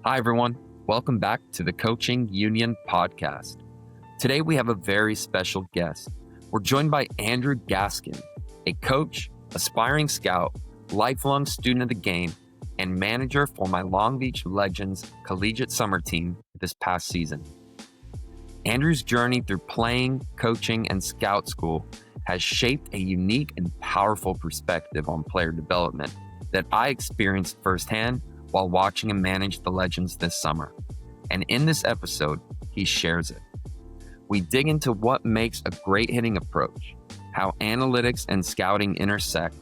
Hi, everyone. Welcome back to the Coaching Union podcast. Today, we have a very special guest. We're joined by Andrew Gaskin, a coach, aspiring scout, lifelong student of the game, and manager for my Long Beach Legends collegiate summer team this past season. Andrew's journey through playing, coaching, and scout school has shaped a unique and powerful perspective on player development that I experienced firsthand while watching him manage the Legends this summer. And in this episode, he shares it. We dig into what makes a great hitting approach, how analytics and scouting intersect,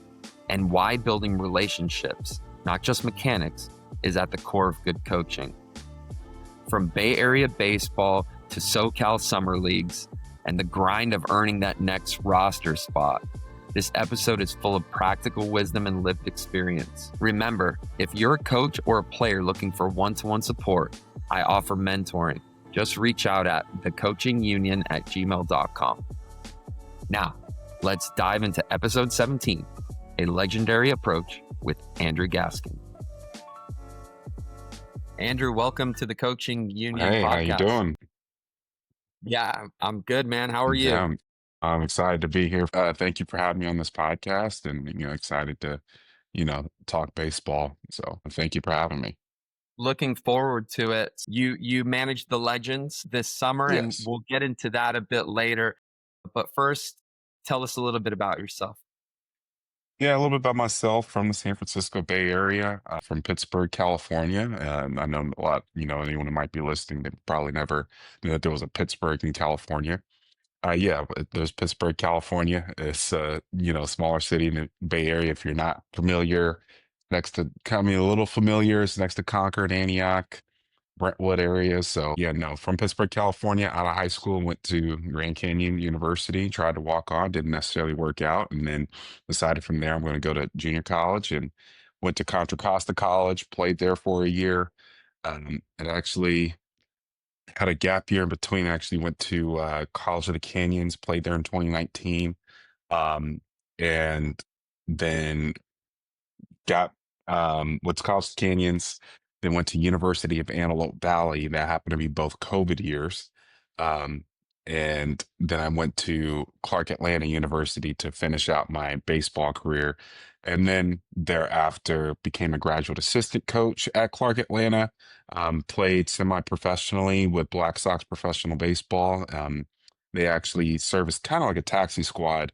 and why building relationships, not just mechanics, is at the core of good coaching. From Bay Area baseball to SoCal summer leagues and the grind of earning that next roster spot, this episode is full of practical wisdom and lived experience. Remember, if you're a coach or a player looking for one-to-one support, I offer mentoring. Just reach out at thecoachingunion@gmail.com. Now, let's dive into episode 17, A Legendary Approach with Andrew Gaskin. Andrew, welcome to the Coaching Union Hey, podcast. how you doing? Yeah, I'm good, man. How are you? Yeah, I'm excited to be here. Thank you for having me on this podcast, and excited to, talk baseball. So thank you for having me. Looking forward to it. You managed the Legends this summer, and Yes. we'll get into that a bit later. But first, tell us a little bit about yourself. Yeah, a little bit about myself from the San Francisco Bay Area, from Pittsburgh, California. I know a lot, anyone who might be listening that probably never knew that there was a Pittsburgh in California. Yeah, but there's Pittsburgh, California. It's smaller city in the Bay Area. If you're not familiar, a little familiar. It's next to Concord, Antioch, Brentwood area. So yeah, no, from Pittsburgh, California, out of high school, went to Grand Canyon University, tried to walk on, didn't necessarily work out, and then decided from there I'm going to go to junior college and went to Contra Costa College, played there for a year, and actually had a gap year in between. I actually went to College of the Canyons, played there in 2019, um, and then got went to College of the Canyons, then went to University of Antelope Valley. That happened to be both COVID years. Um, and then I went to Clark Atlanta University to finish out my baseball career. And then thereafter became a graduate assistant coach at Clark Atlanta, played semi-professionally with Black Sox Professional Baseball. They actually serve as kind of like a taxi squad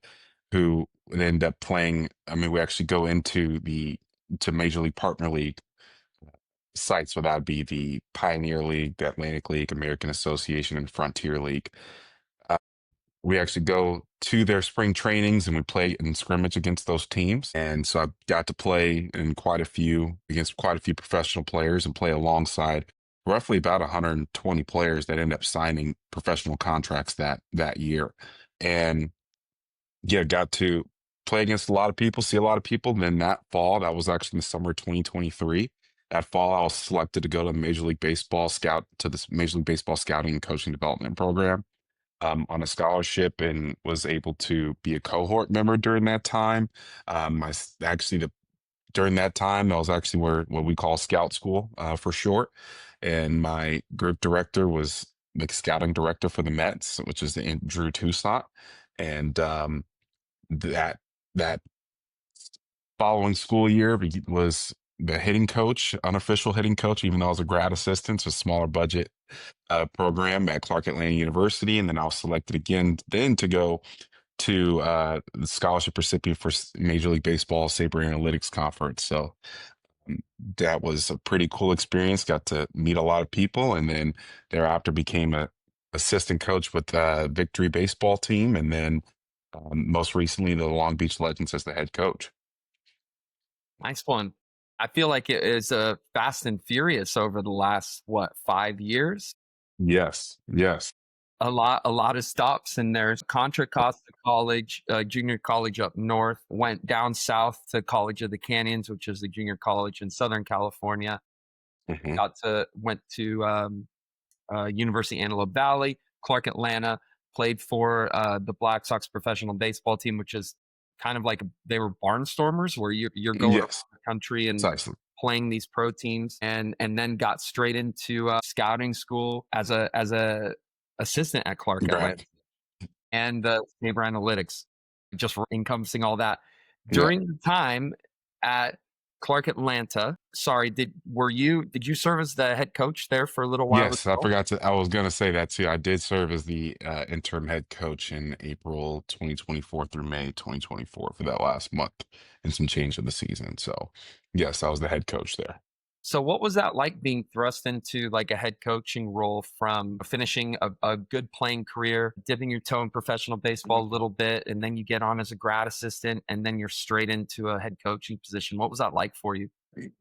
who would end up playing. I mean, we actually go to Major League Partner League sites, so that'd be the Pioneer League, the Atlantic League, American Association, and Frontier League. Uh, we actually go to their spring trainings and we play in scrimmage against those teams. And so I got to play against quite a few professional players and play alongside roughly about 120 players that end up signing professional contracts that year. And yeah, got to play against a lot of people, see a lot of people. And then that fall, that was actually in the summer of 2023. That fall, I was selected to go to the Major League Baseball Scouting and Coaching Development Program on a scholarship, and was able to be a cohort member during that time. During that time, I was actually what we call scout school for short. And my group director was the scouting director for the Mets, which is Drew Toussaint. And that that following school year, he was the hitting coach, unofficial hitting coach, even though I was a grad assistant, so a smaller budget program at Clark Atlanta University. And then I was selected again then to go to the scholarship recipient for Major League Baseball Saber Analytics Conference. So that was a pretty cool experience. Got to meet a lot of people, and then thereafter became a assistant coach with Victory Baseball team, and then most recently the Long Beach Legends as the head coach. Nice one. I feel like it is fast and furious over the last, 5 years? Yes, yes. A lot of stops in there. Contra Costa College, junior college up north, went down south to College of the Canyons, which is the junior college in Southern California. Hmm. Went to University Antelope Valley, Clark Atlanta, played for the Black Sox professional baseball team, which is kind of like they were barnstormers, where you're going around Yes, the country and precisely. playing these pro teams, and then got straight into scouting school as a assistant at Clark Atlanta Right. and Sabre Analytics, just encompassing all that. Yeah. During the time at Clark Atlanta, sorry, did you serve as the head coach there for a little while as Yes, I well? forgot to. I was going to say that too. I did serve as the interim head coach in April 2024 through May 2024 for that last month and some change of the season. So, yes, I was the head coach there. So what was that like being thrust into like a head coaching role from finishing a good playing career, dipping your toe in professional baseball a little bit, and then you get on as a grad assistant and then you're straight into a head coaching position? What was that like for you?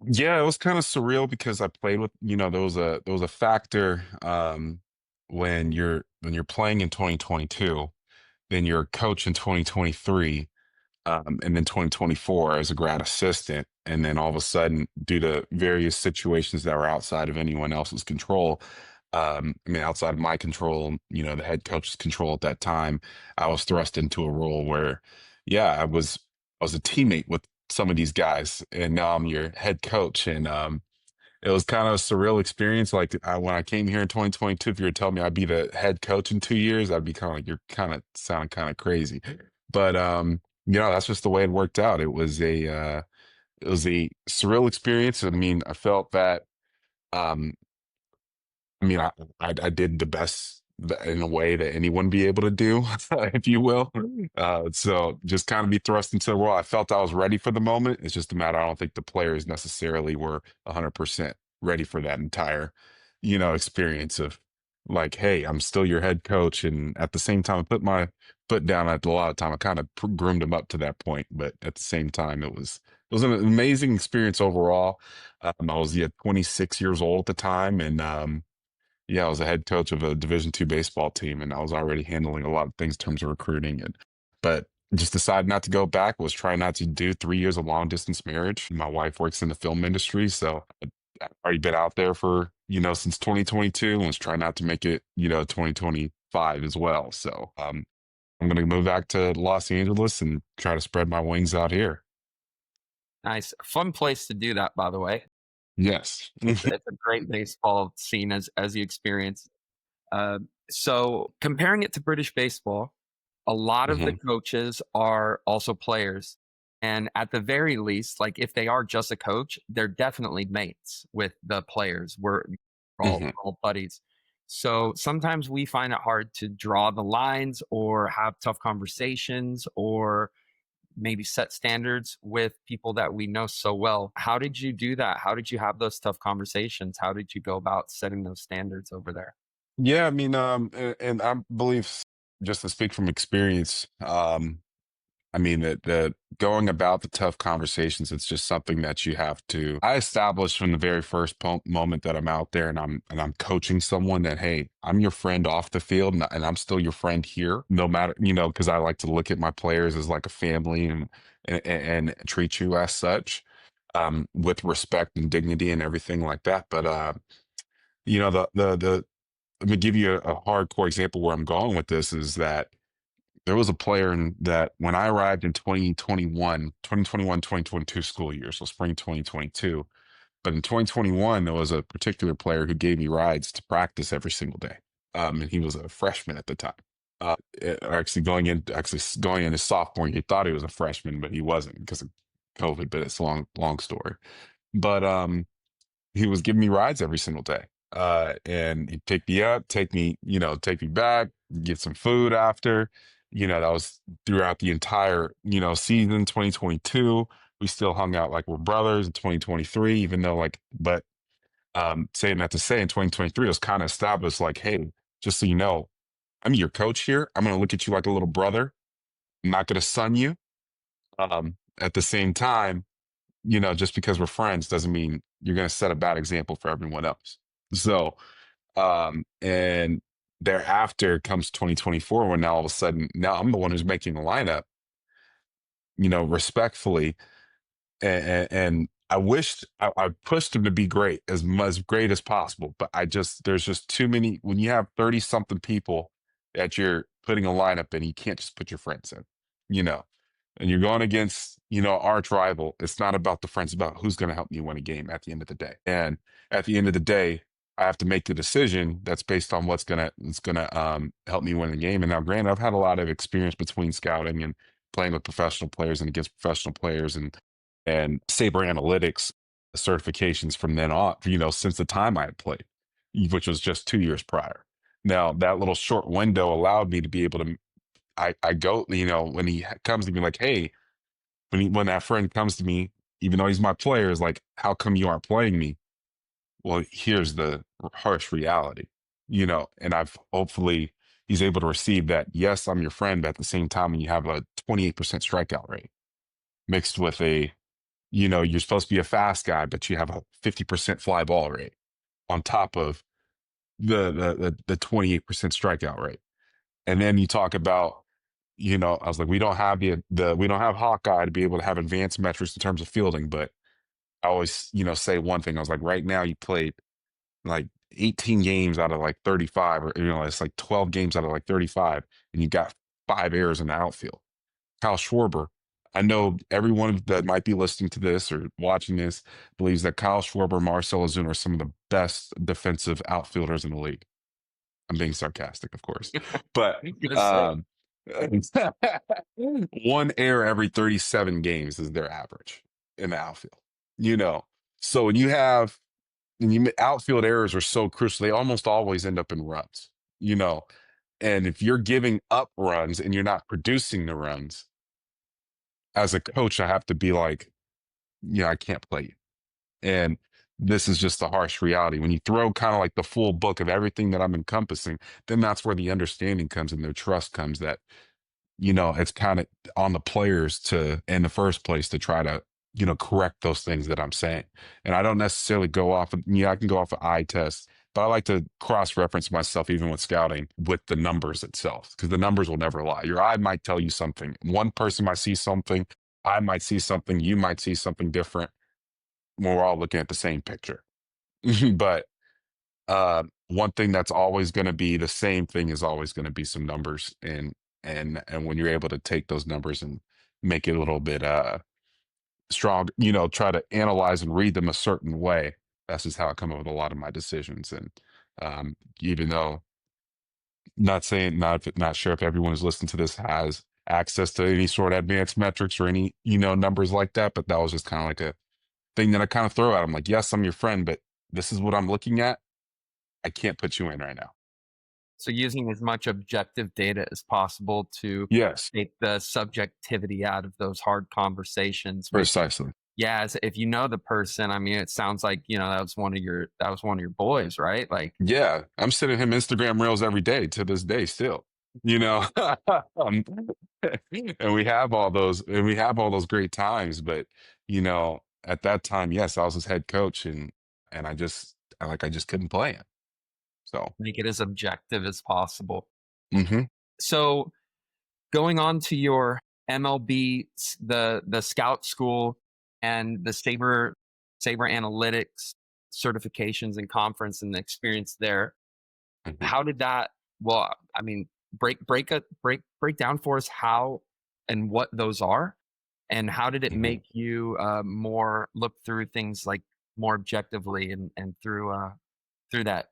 Yeah, it was kind of surreal because I played with, there was a factor when you're playing in 2022, then you're a coach in 2023, and then 2024 as a grad assistant. And then all of a sudden, due to various situations that were outside of anyone else's control, I mean, outside of my control, the head coach's control at that time, I was thrust into a role where, yeah, I was a teammate with some of these guys, and now I'm your head coach. And it was kind of a surreal experience. Like when I came here in 2022, if you were telling me I'd be the head coach in 2 years, I'd be kind of like, you're kind of sound kind of crazy. But that's just the way it worked out. It was a surreal experience. I mean, I felt that um, I mean, I did the best in a way that anyone be able to do, if you will. So just kind of be thrust into the world. I felt I was ready for the moment. It's just a matter. I don't think the players necessarily were 100% ready for that entire, experience of like, hey, I'm still your head coach, and at the same time, I put my foot down. At a lot of time, I kind of groomed them up to that point, but at the same time, it was an amazing experience overall. I was 26 years old at the time, and yeah, I was a head coach of a Division II baseball team, and I was already handling a lot of things in terms of recruiting. But just decided not to go back. Was trying not to do 3 years of long distance marriage. My wife works in the film industry, so I've already been out there for since 2022, and was trying not to make it 2025 as well. So I'm gonna move back to Los Angeles and try to spread my wings out here. Nice. Fun place to do that, by the way. Yes. It's a great baseball scene as you experience. Uh, so comparing it to British baseball, a lot of the Hmm. coaches are also players. And at the very least, like if they are just a coach, they're definitely mates with the players. Hmm. we're all buddies. So sometimes we find it hard to draw the lines or have tough conversations or maybe set standards with people that we know so well. How did you do that? How did you have those tough conversations? How did you go about setting those standards over there? Yeah, I mean, and I believe, just to speak from experience, I mean that going about the tough conversations, it's just something that you have to. I establish from the very first moment that I'm out there, and I'm coaching someone, that hey, I'm your friend off the field, and I'm still your friend here, no matter, because I like to look at my players as like a family, and treat you as such, with respect and dignity and everything like that. But the let me give you a hardcore example where I'm going with this is that there was a player that when I arrived in 2022 school year, so spring 2022. But in 2021, there was a particular player who gave me rides to practice every single day. And he was a freshman at the time. Actually going in his sophomore, he thought he was a freshman, but he wasn't because of COVID. But it's a long, long story. But he was giving me rides every single day. And he'd pick me up, take me back, get some food after. That was throughout the entire, season 2022. We still hung out like we're brothers in 2023, even though but saying that to say in 2023, it was kind of established like, hey, just so you know, I'm your coach here. I'm gonna look at you like a little brother. I'm not gonna son you. At the same time, just because we're friends doesn't mean you're going to set a bad example for everyone else. So, and thereafter comes 2024, when now all of a sudden, now I'm the one who's making the lineup, respectfully. And I wished I pushed him to be great, as great as possible. But there's just too many, when you have 30 something people that you're putting a lineup in, you can't just put your friends in, you know? and you're going against, arch rival. It's not about the friends, it's about who's going to help me win a game at the end of the day. And at the end of the day, I have to make the decision that's based on it's gonna help me win the game. And now, granted, I've had a lot of experience between scouting and playing with professional players and against professional players, and Saber Analytics certifications from then on, since the time I had played, which was just 2 years prior. Now, that little short window allowed me to be able to, I go, when he comes to me like, hey, when that friend comes to me, even though he's my player, is like, how come you aren't playing me? Well, here's the harsh reality, and I've hopefully he's able to receive that. Yes, I'm your friend, but at the same time, when you have a 28% strikeout rate mixed with you're supposed to be a fast guy, but you have a 50% fly ball rate on top of the 28% strikeout rate. And then you talk about, I was like, we don't have we don't have Hawkeye to be able to have advanced metrics in terms of fielding, but I always, say one thing. I was like, right now you played like 18 games out of like 35, or it's like 12 games out of like 35, and you got 5 errors in the outfield. Kyle Schwarber, I know everyone that might be listening to this or watching this believes that Kyle Schwarber, Marcell Ozuna are some of the best defensive outfielders in the league. I'm being sarcastic, of course, but I'm gonna say. um, 1 error every 37 games is their average in the outfield. You know, so when you have and you outfield errors are so crucial, they almost always end up in runs. You know, and if you're giving up runs and you're not producing the runs, as a coach, I have to be like, I can't play you. And this is just the harsh reality. When you throw kind of like the full book of everything that I'm encompassing, then that's where the understanding comes and the trust comes that, it's kind of on the players to, in the first place, to try to, correct those things that I'm saying. And I don't necessarily go off of, I can go off of eye tests, but I like to cross reference myself, even with scouting, with the numbers itself, because the numbers will never lie. Your eye might tell you something. One person might see something. I might see something. You might see something different when we're all looking at the same picture. But one thing that's always going to be the same thing is always going to be some numbers, and when you're able to take those numbers and make it a little bit strong, try to analyze and read them a certain way. That's just how I come up with a lot of my decisions. And even though not sure if everyone who's listening to this has access to any sort of advanced metrics or any numbers like that, but that was just kind of like a thing that I kind of throw at them. Like, yes, I'm your friend, but this is what I'm looking at. I can't put you in right now. So using as much objective data as possible to Yes, take the subjectivity out of those hard conversations, which, precisely. yeah, if you know the person, I mean, it sounds like, that was one of your boys, right? Like, Yeah, I'm sending him Instagram reels every day to this day still. You know, um, and we have all those great times. But at that time, yes, I was his head coach, and I just couldn't play him. So, make it as objective as possible. mhm, So going on to your MLB, the scout school and the Saber Analytics certifications and conference and the experience there. mhm, How did that? Well, I mean, break down for us how and what those are, and how did it mhm. make you more look through things like more objectively and through that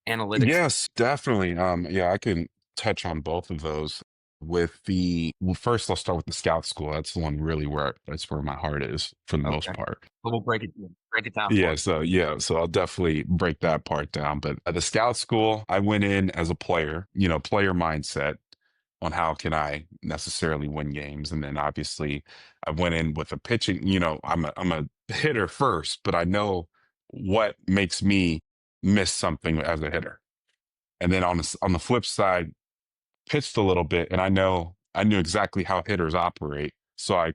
analytics. Yes, definitely. Yeah, I can touch on both of those. Well, first I'll start with the scout school. That's the one really that's where my heart is for the most Okay, part. so we'll break it down for Yeah, us. so I'll definitely break that part down. But at the scout school, I went in as a player, player mindset on how can I necessarily win games. And then obviously I went in with a pitching, I'm a hitter first, but I know what makes me miss something as a hitter. And then on the flip side, pitched a little bit, and I knew exactly how hitters operate. So I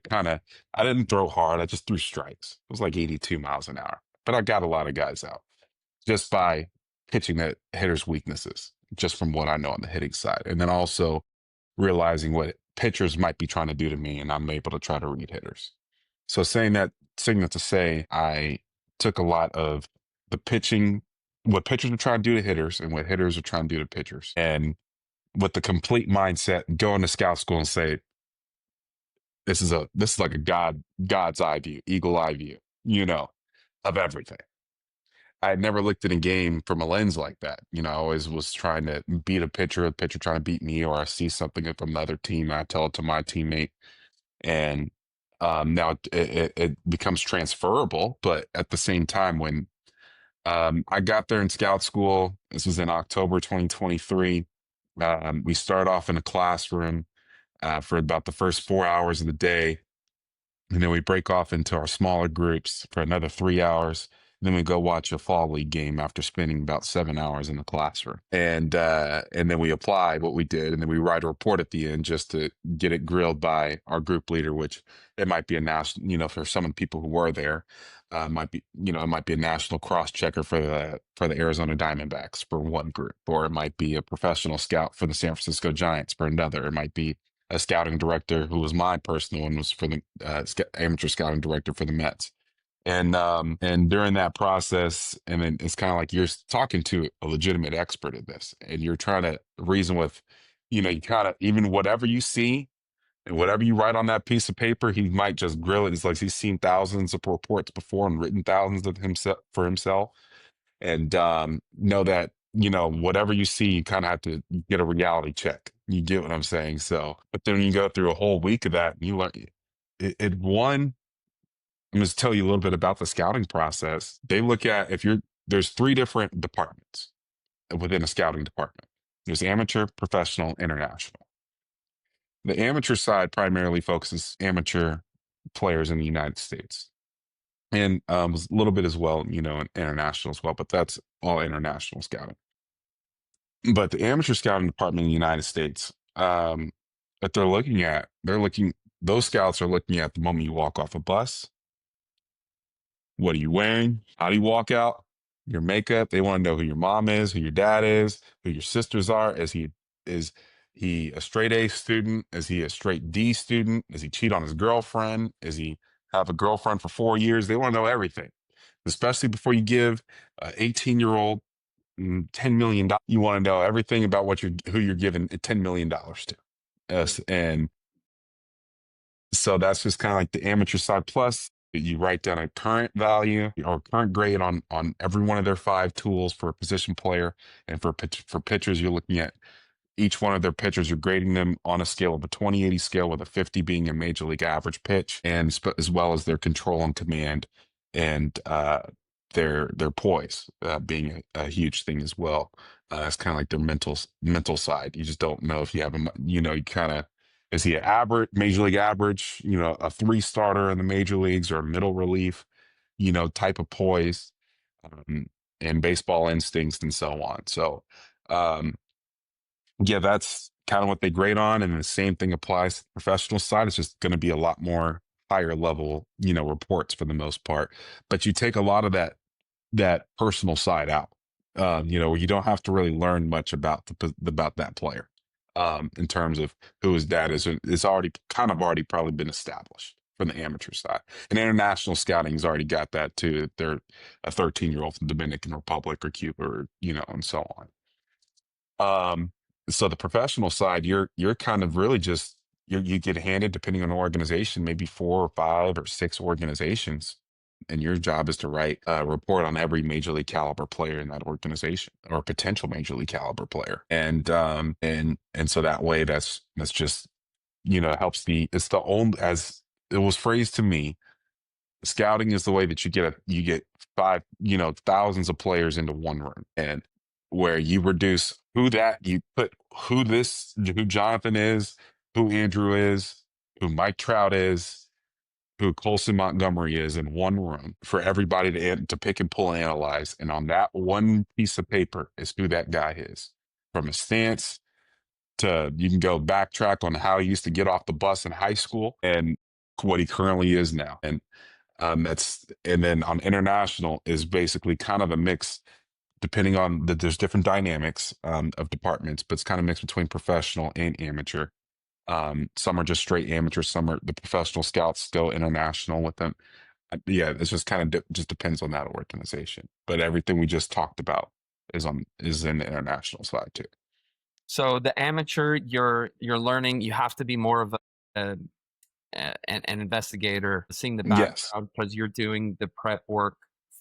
didn't throw hard. I just threw strikes. It was like 82 miles an hour, but I got a lot of guys out just by pitching the hitters' weaknesses, just from what I know on the hitting side, and then also realizing what pitchers might be trying to do to me, and I'm able to try to read hitters. So saying that to say, I took a lot of the pitching, what pitchers are trying to do to hitters, and what hitters are trying to do to pitchers, and with the complete mindset, go into scout school and say, this is like a God's eye view, eagle eye view, you know, of everything. I had never looked at a game from a lens like that. I always was trying to beat a pitcher trying to beat me, or I see something from the other team, and I tell it to my teammate, and now it becomes transferable. But at the same time, when I got there in scout school, this was in October 2023. We start off in a classroom for about the first 4 hours of the day. And then we break off into our smaller groups for another 3 hours. Then we go watch a fall league game after spending about 7 hours in the classroom. And then we apply what we did, and then we write a report at the end just to get it grilled by our group leader, which it might be a national, for some of the people who were there, it might be a national cross checker for the Arizona Diamondbacks for one group, or it might be a professional scout for the San Francisco Giants for another. It might be a scouting director who was my personal one, was for the amateur scouting director for the Mets. And during that process, and then it's kind of like you're talking to a legitimate expert at this, and you're trying to reason with, you kind of, even whatever you see and whatever you write on that piece of paper, he might just grill it. It's like he's seen thousands of reports before and written thousands of himself for himself, and know that, whatever you see, you kind of have to get a reality check. You get what I'm saying? So, but then you go through a whole week of that, and you learn it. One, I'm going to tell you a little bit about the scouting process. They look at, there's three different departments within a scouting department. There's amateur, professional, international. The amateur side primarily focuses amateur players in the United States, and a little bit as well, international as well, but that's all international scouting. But the amateur scouting department in the United States, that those scouts are looking at the moment you walk off a bus. What are you wearing? How do you walk out? Your makeup. They want to know who your mom is, who your dad is, who your sisters are. Is he a straight A student? Is he a straight D student? Does he cheat on his girlfriend? Is he have a girlfriend for 4 years? They want to know everything, especially before you give an 18-year-old $10 million. You want to know everything about who you're giving $10 million to. And so that's just kind of like the amateur side. Plus, you write down a current value or current grade on every one of their 5 tools for a position player, and for pitchers, you're looking at each one of their pitchers. You're grading them on a scale of a 20/80 scale, with a 50 being a major league average pitch, and as well as their control and command, and their poise being a huge thing as well. It's kind of like their mental side. You just don't know if you have you kind of, is he an average, major league average, a 3 starter in the major leagues, or a middle relief, type of poise, um, and baseball instincts, and so on. So, yeah, that's kind of what they grade on. And the same thing applies to the professional side. It's just going to be a lot more higher level, reports for the most part. But you take a lot of that personal side out, where you don't have to really learn much about about that player, in terms of who his dad is. It's already probably been established from the amateur side. And international scouting has already got that too. They're a 13-year-old from Dominican Republic or Cuba, or, and so on. So the professional side, you're kind of really just, you get handed, depending on the organization, maybe 4 or 5 or 6 organizations, and your job is to write a report on every major league caliber player in that organization, or potential major league caliber player. And so that way, that's just, helps it's the only, as it was phrased to me, scouting is the way that you get thousands of players into one room, and where you reduce you put who Jonathan is, who Andrew is, who Mike Trout is, who Colson Montgomery is, in one room for everybody to pick and pull and analyze. And on that one piece of paper is who that guy is, from his stance to, you can go backtrack on how he used to get off the bus in high school and what he currently is now. And then on international is basically kind of a mix, depending on there's different dynamics of departments, but it's kind of mixed between professional and amateur. Some are just straight amateur, some are the professional scouts go international with them. Yeah, it's just kind of just depends on that organization. But everything we just talked about is in the international side too. So the amateur, you're learning. You have to be more of a an investigator, seeing the Yes. background because you're doing the prep work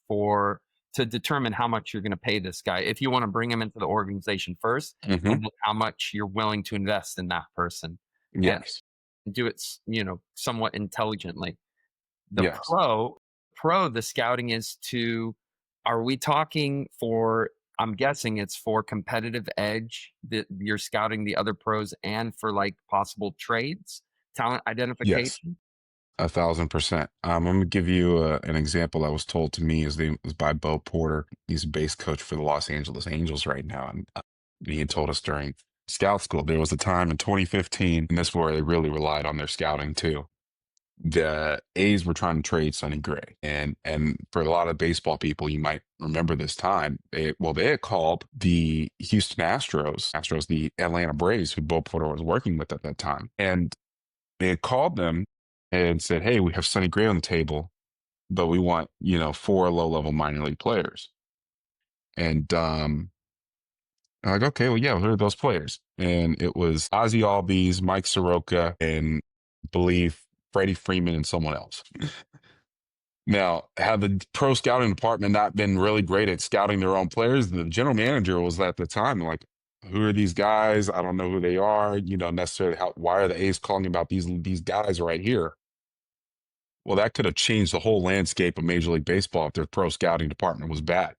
for to determine how much you're going to pay this guy. If you want to bring him into the organization first, Hmm. and then how much you're willing to invest in that person, and Yes. do it, somewhat intelligently. The Yes. pro, the scouting is to, are we talking for, I'm guessing it's for competitive edge that you're scouting the other pros and for like possible trades, talent Yes. identification? 1,000%. I'm gonna give you an example that was told to me. His name was by Bo Porter. He's a base coach for the Los Angeles Angels right now, and he had told us during scout school there was a time in 2015, and this is where they really relied on their scouting too. The A's were trying to trade Sonny Gray, and for a lot of baseball people, you might remember this time. They had called the Houston Astros, the Atlanta Braves, who Bo Porter was working with at that time, and they had called them and said, "Hey, we have Sonny Gray on the table, but we want, four low-level minor league players." And I'm like, okay, well, yeah, who are those players? And it was Ozzy Albies, Mike Soroka, and I believe Freddie Freeman and someone else. Now, had the pro scouting department not been really great at scouting their own players, the general manager was at the time like, who are these guys? I don't know who they are. Necessarily why are the A's calling about these guys right here? Well, that could have changed the whole landscape of Major League Baseball if their pro scouting department was bad,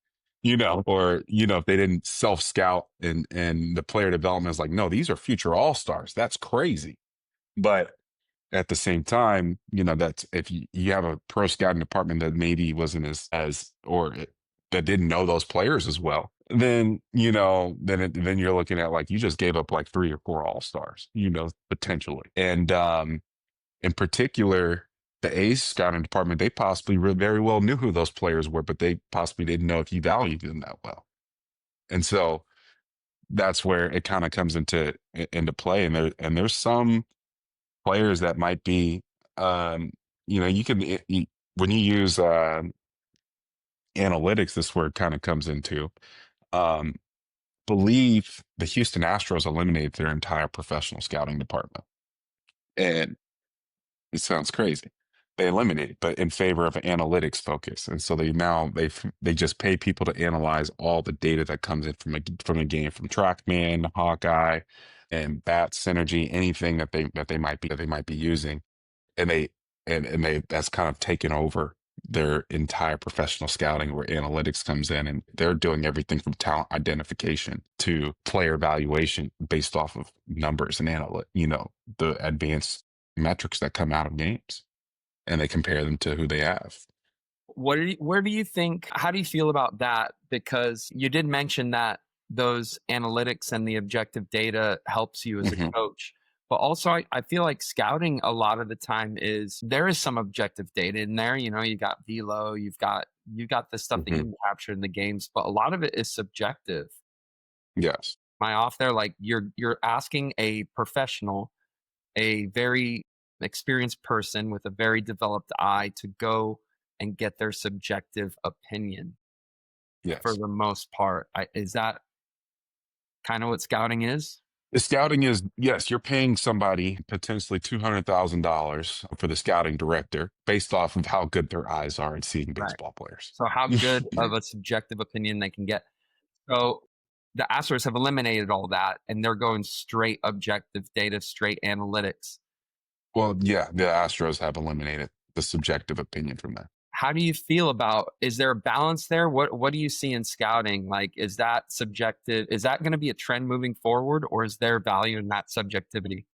or if they didn't self scout and the player development is like, no, these are future all stars. That's crazy. But at the same time, that's if you have a pro scouting department that maybe wasn't that didn't know those players as well, then then you're looking at like you just gave up like three or four all stars, potentially, and in particular, the A's scouting department, they possibly very well knew who those players were, but they possibly didn't know if you valued them that well. And so that's where it kind of comes into play. And there's some players that might be, you can when you use analytics, this is where it kind of comes into. Um, believe the Houston Astros eliminated their entire professional scouting department, and it sounds crazy. They eliminated, but in favor of an analytics focus, and so they just pay people to analyze all the data that comes in from a game, from TrackMan, Hawkeye, and Bat Synergy, anything that they might be using, and they that's kind of taken over their entire professional scouting, where analytics comes in, and they're doing everything from talent identification to player evaluation based off of numbers and the advanced metrics that come out of games, and they compare them to who they have. Where do you think, how do you feel about that? Because you did mention that those analytics and the objective data helps you as a Hmm. coach. But also, I feel like scouting a lot of the time there is some objective data in there. You got velo, you got the stuff that you Hmm. can capture in the games, but a lot of it is subjective. Yes. Am I off there? Like you're asking a professional, a very experienced person with a very developed eye to go and get their subjective opinion for Yes. the most part. Is that kind of what scouting is? The scouting is, yes, you're paying somebody potentially $200,000 for the scouting director based off of how good their eyes are at seeing Right. baseball players. So how good of a subjective opinion they can get. So the Astros have eliminated all that and they're going straight objective data, straight analytics. Well, yeah, the Astros have eliminated the subjective opinion from that. How do you feel about, is there a balance there? What do you see in scouting? Like, is that subjective? Is that going to be a trend moving forward, or is there value in that subjectivity?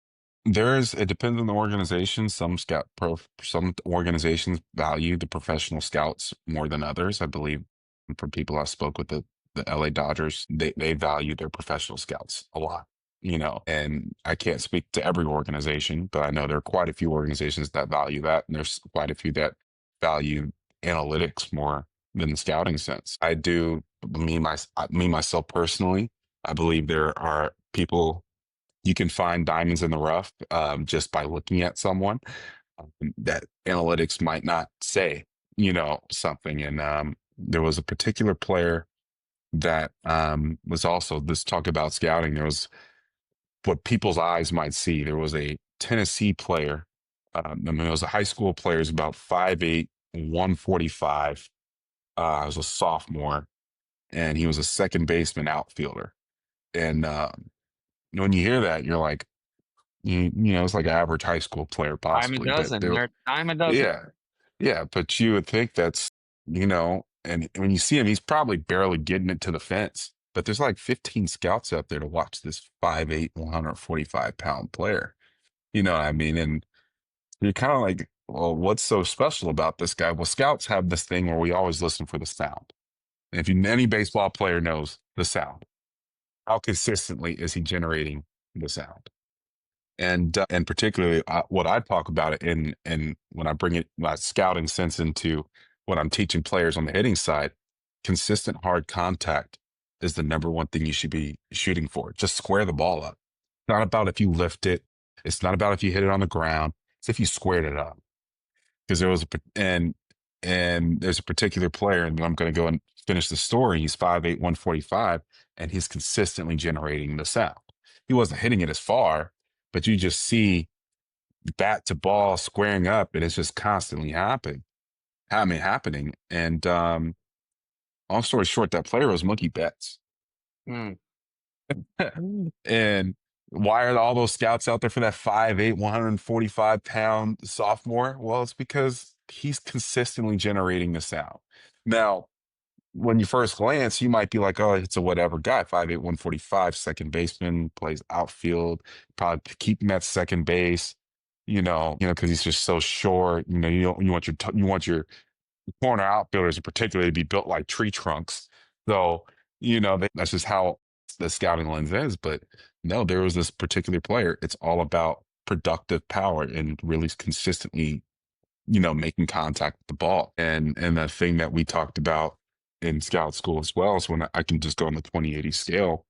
It depends on the organization. Some organizations value the professional scouts more than others. I believe from people I spoke with, the LA Dodgers, they value their professional scouts a lot, and I can't speak to every organization, but I know there are quite a few organizations that value that. And there's quite a few that value analytics more than the scouting sense. I do, me myself personally, I believe there are people, you can find diamonds in the rough, just by looking at someone, that analytics might not say, something. And there was a particular player that was also, this talk about scouting. There was what people's eyes might see. There was a Tennessee player I mean, it was a high school player, he's about 5'8", 145. I was a sophomore, and he was a second baseman outfielder. And when you hear that, you're like, you know, it's like an average high school player Dime a possibly, but dozen. They're dime a dozen. yeah, yeah, but you would think that's, you know, and when you see him, he's probably barely getting it to the fence. But there's like 15 scouts out there to watch this 5'8", 145-pound player. You know what I mean? And you're kind of like, well, what's so special about this guy? Well, scouts have this thing where we always listen for the sound. And if you, any baseball player knows the sound, how consistently is he generating the sound? And particularly what I talk about it in when I bring it my scouting sense into what I'm teaching players on the hitting side, consistent hard contact is the number one thing you should be shooting for. Just square the ball up. It's not about if you lift it. It's not about if you hit it on the ground. It's if you squared it up. Because there was and there's a particular player, and I'm going to go and finish the story. He's 5'8", 145, and he's consistently generating the sound. He wasn't hitting it as far, but you just see bat to ball squaring up, and it's just constantly happening. I mean, happening. And long story short, that player was Mookie Betts. Mm. And why are all those scouts out there for that 5'8", 145-pound sophomore? Well, it's because he's consistently generating the sound. Now, when you first glance, you might be like, oh, it's a whatever guy, 5'8", 145, second baseman, plays outfield, probably keep him at second base, because he's just so short. You know, you want your corner outfielders in particular to be built like tree trunks. So, that's just how the scouting lens is. But no, there was this particular player. It's all about productive power and really consistently, making contact with the ball. And the thing that we talked about in scout school as well is when I can just go on the 20/80 scale.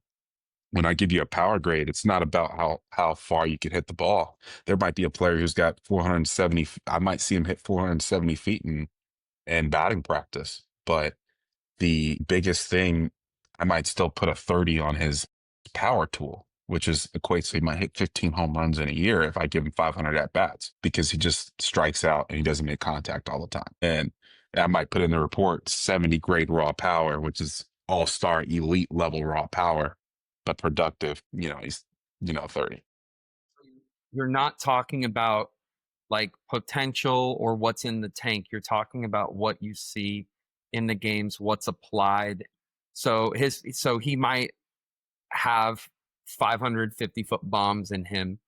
When I give you a power grade, it's not about how far you can hit the ball. There might be a player who's got 470. I might see him hit 470 feet in batting practice, but the biggest thing, I might still put a 30 on his power tool, which is equates to he might hit 15 home runs in a year if I give him 500 at bats because he just strikes out and he doesn't make contact all the time. And I might put in the report 70 grade raw power, which is all-star elite level raw power, but productive, he's, 30. You're not talking about like potential or what's in the tank. You're talking about what you see in the games, what's applied. So he might have 550-foot bombs in him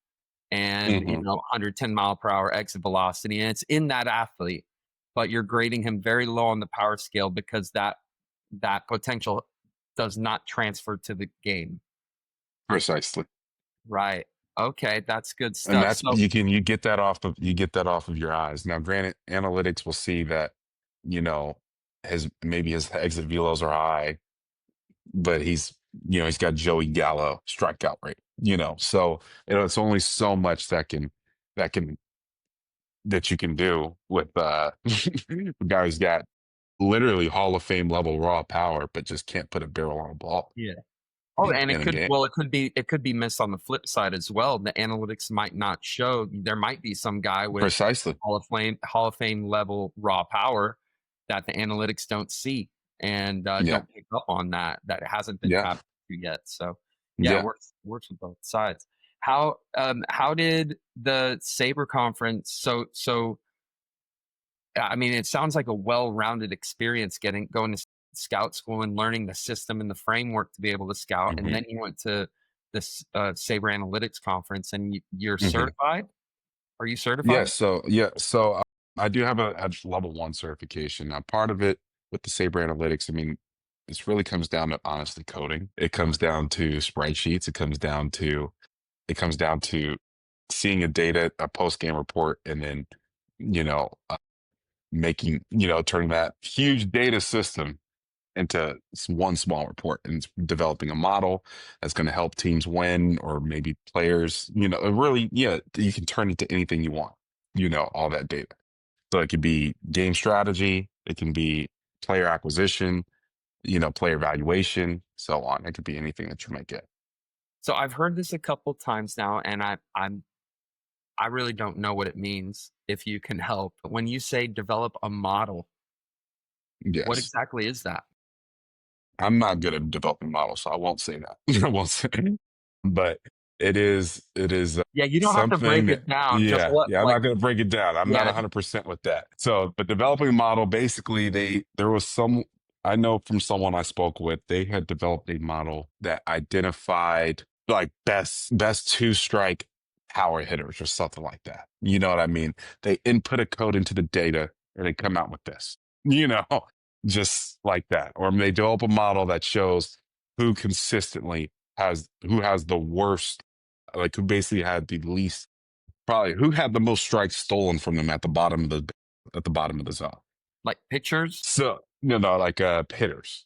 and Hmm. 110-mile-per-hour exit velocity, and it's in that athlete, but you're grading him very low on the power scale because that potential does not transfer to the game. Precisely. Right. Okay, that's good And stuff. that's So you get that off of your eyes. Now, granted, analytics will see that, you know, his exit velos are high, but he's got Joey Gallo strikeout rate, So, it's only so much that can that you can do with a guy who's got literally Hall of Fame level raw power, but just can't put a barrel on a ball yeah. Oh, and in a game. it could be missed on the flip side as well. The analytics might not show. There might be some guy with Precisely. Hall of Fame level raw power that the analytics don't see and Yeah. don't pick up on that hasn't been Yeah. tapped into yet. So yeah, it Yeah. works with both sides. How did the Sabre conference? So I mean, it sounds like a well-rounded experience going to scout school and learning the system and the framework to be able to scout. And Hmm. then you went to this Sabre Analytics conference, and you're Hmm. certified. Are you Yeah, certified? so I do have a level one certification. Now, part of it with the Sabre Analytics, I mean, this really comes down to honestly coding. It comes down to spreadsheets. It comes down to seeing a post game report, and then you know turning that huge data system into one small report and developing a model that's going to help teams win or maybe players, really, yeah, you can turn it to anything you want, all that data. So it could be game strategy, it can be player acquisition, player evaluation, so on. It could be anything that you might get. So I've heard this a couple times now, and I'm I really don't know what it means, if you can help. When you say develop a model, what Yes. exactly is that? I'm not good at developing models, so I won't say that. I won't say, but it is Yeah, you don't have to break something that, it down. Just yeah, what, yeah. I'm like, not going to break it down. I'm not yeah, 100% with that. So, but developing a model, basically, there was some, I know from someone I spoke with, they had developed a model that identified like best two strike power hitters or something like that. You know what I mean? They input a code into the data, and they come out with this. You know, just like that. Or they develop a model that shows who consistently who has the worst, like who basically had the least, probably who had the most strikes stolen from them at the bottom of the zone. like pictures, So, like hitters,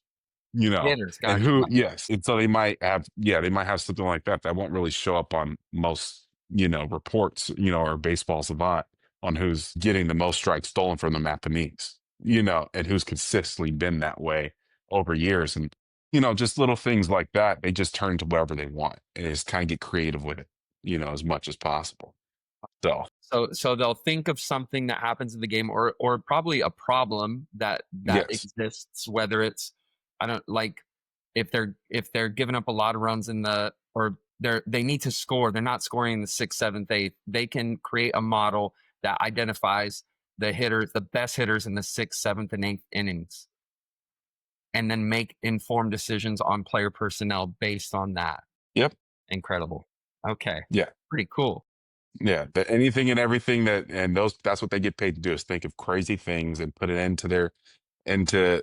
hitters. and Gotcha. who, yes. And so they might have, yeah, they might have something like that that won't really show up on most, reports, or baseball savant on who's getting the most strikes stolen from them at the knees, and who's consistently been that way over years. And, just little things like that, they just turn to whatever they want and just kind of get creative with it, as much as possible. So, So they'll think of something that happens in the game, or probably a problem that yes. exists, whether it's, I don't like, if they're giving up a lot of runs in the, or they need to score, they're not scoring in the sixth, seventh, eighth. They can create a model that identifies the best hitters in the sixth, seventh, and eighth innings, and then make informed decisions on player personnel based on that. Yep. Incredible. Okay. Yeah. Pretty cool. Yeah, anything and everything that's what they get paid to do, is think of crazy things and put it into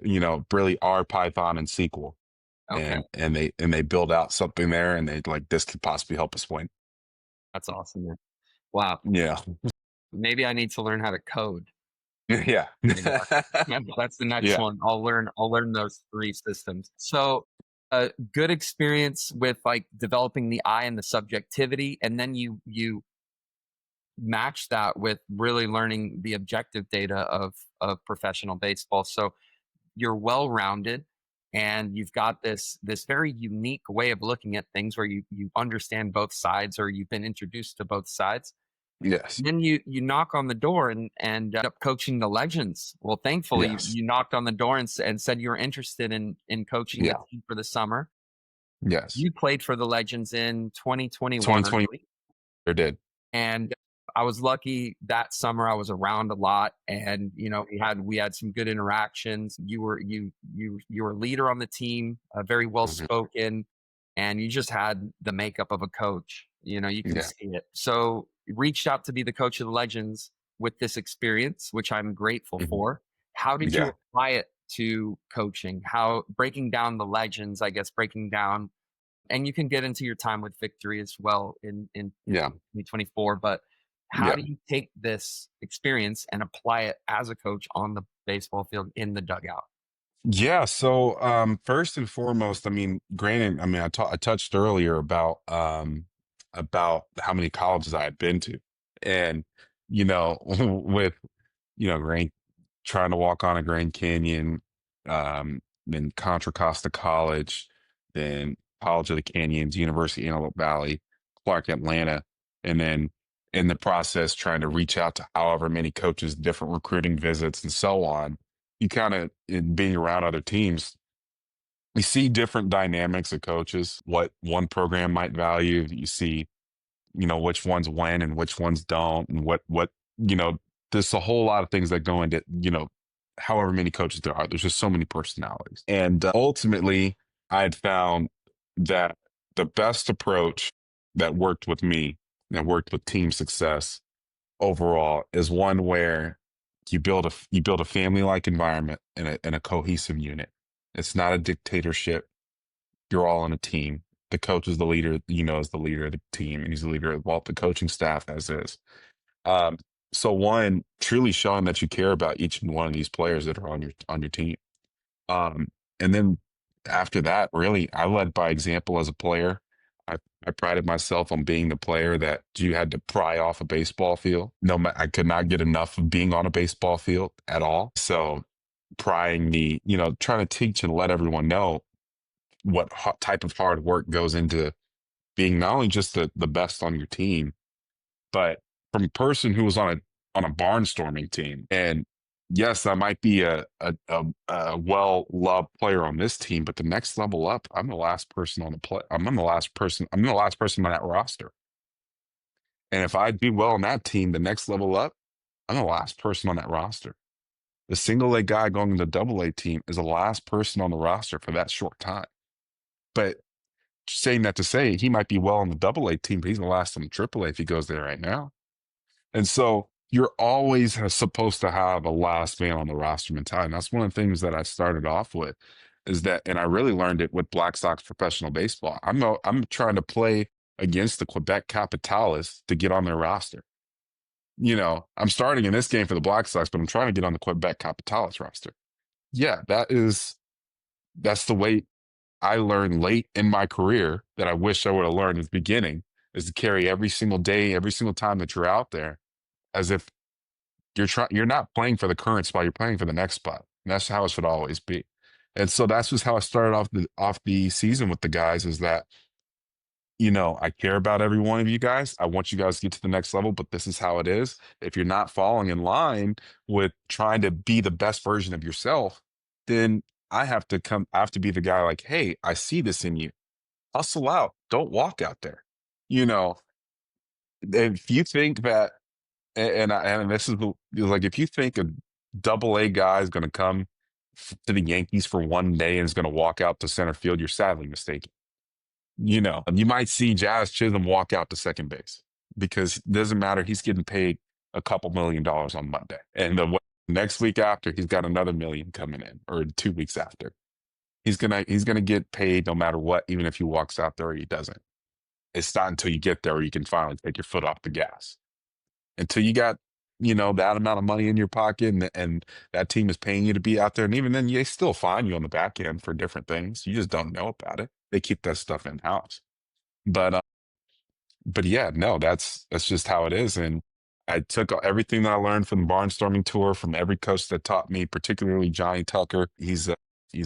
really R, Python, and SQL, Okay. and they build out something there, and they like, this could possibly help us win. That's awesome, man. Wow. Yeah, Maybe I need to learn how to code. yeah, Maybe that's the next yeah. one. I'll learn those 3 systems. So, a good experience with, like, developing the eye and the subjectivity, and then you match that with really learning the objective data of professional baseball. So, you're well-rounded, and you've got this very unique way of looking at things where you understand both sides, or you've been introduced to both sides. Yes, Then you knock on the door and end up coaching the legends. Well, thankfully, you, yes, you knocked on the door and said you were interested in coaching a yeah, team for the summer. yes. You played for the legends in 2021, I 2020 believe. did. And I was lucky that summer. I was around a lot, and we had some good interactions. You were a leader on the team, very well Mhm. spoken, and you just had the makeup of a coach. You can Yeah, see it. So reached out to be the coach of the legends with this experience, which I'm grateful mhm. for. How did you Yeah, apply it to coaching? How breaking down the legends, I guess, breaking down, and you can get into your time with Victory as well in yeah, 2024. But how yeah. do you take this experience and apply it as a coach on the baseball field in the dugout? Yeah, so first and foremost, I mean, granted, I mean, I touched earlier about how many colleges I had been to, and with Grand, trying to walk on a Grand Canyon, then Contra Costa College, then College of the Canyons, University of Antelope Valley, Clark Atlanta, and then in the process trying to reach out to however many coaches, different recruiting visits, and so on. You kind of, in being around other teams, you see different dynamics of coaches, what one program might value. You see, which ones win and which ones don't, and you know, there's a whole lot of things that go into, however many coaches there are. There's just so many personalities. And ultimately, I had found that the best approach that worked with me and worked with team success overall is one where you build a family like environment and a cohesive unit. It's not a dictatorship. You're all on a team. The coach is the leader, is the leader of the team, and he's the leader of, well, the coaching staff as is. Um, so one, truly showing that you care about each and one of these players that are on your team. Um, and then after that, really, I led by example as a player. I prided myself on being the player that you had to pry off a baseball field. No, I could not get enough of being on a baseball field at all. So prying trying to teach and let everyone know what type of hard work goes into being not only just the best on your team, but from a person who was on a barnstorming team. And yes, I might be a well loved player on this team, but the next level up, I'm the last person on the play. I'm the last person. I'm the last person on that roster. And if I do well on that team, the next level up, I'm the last person on that roster. The single A guy going to the double A team is the last person on the roster for that short time. But saying that to say he might be well on the double A team, but he's the last on the triple A if he goes there right now. And so you're always supposed to have a last man on the roster mentality. And that's one of the things that I started off with is that, and I really learned it with Black Sox professional baseball. I'm trying to play against the Quebec Capitalists to get on their roster. I'm starting in this game for the Black Sox, but I'm trying to get on the Quebec Capitalists roster. Yeah, that's the way I learned late in my career that I wish I would have learned at the beginning is to carry every single day, every single time that you're out there, as if you're not playing for the current spot, you're playing for the next spot. And that's how it should always be. And so that's just how I started off the season with the guys is that, I care about every one of you guys. I want you guys to get to the next level, but this is how it is. If you're not falling in line with trying to be the best version of yourself, then I have to be the guy like, hey, I see this in you. Hustle out. Don't walk out there. You know, if you think that and this is like if you think a double A guy is going to come to the Yankees for one day and is going to walk out to center field, you're sadly mistaken. You might see Jazz Chisholm walk out to second base because it doesn't matter. He's getting paid a couple $1 million on Monday, and the next week after he's got another million coming in, or 2 weeks after he's gonna get paid no matter what, even if he walks out there or he doesn't. It's not until you get there where you can finally take your foot off the gas until you got that amount of money in your pocket and that team is paying you to be out there, and even then they still fine you on the back end for different things. You just don't know about it. They keep that stuff in house. But uh, but yeah, no, that's just how it is. And I took everything that I learned from the barnstorming tour from every coach that taught me, particularly Johnny Tucker. He's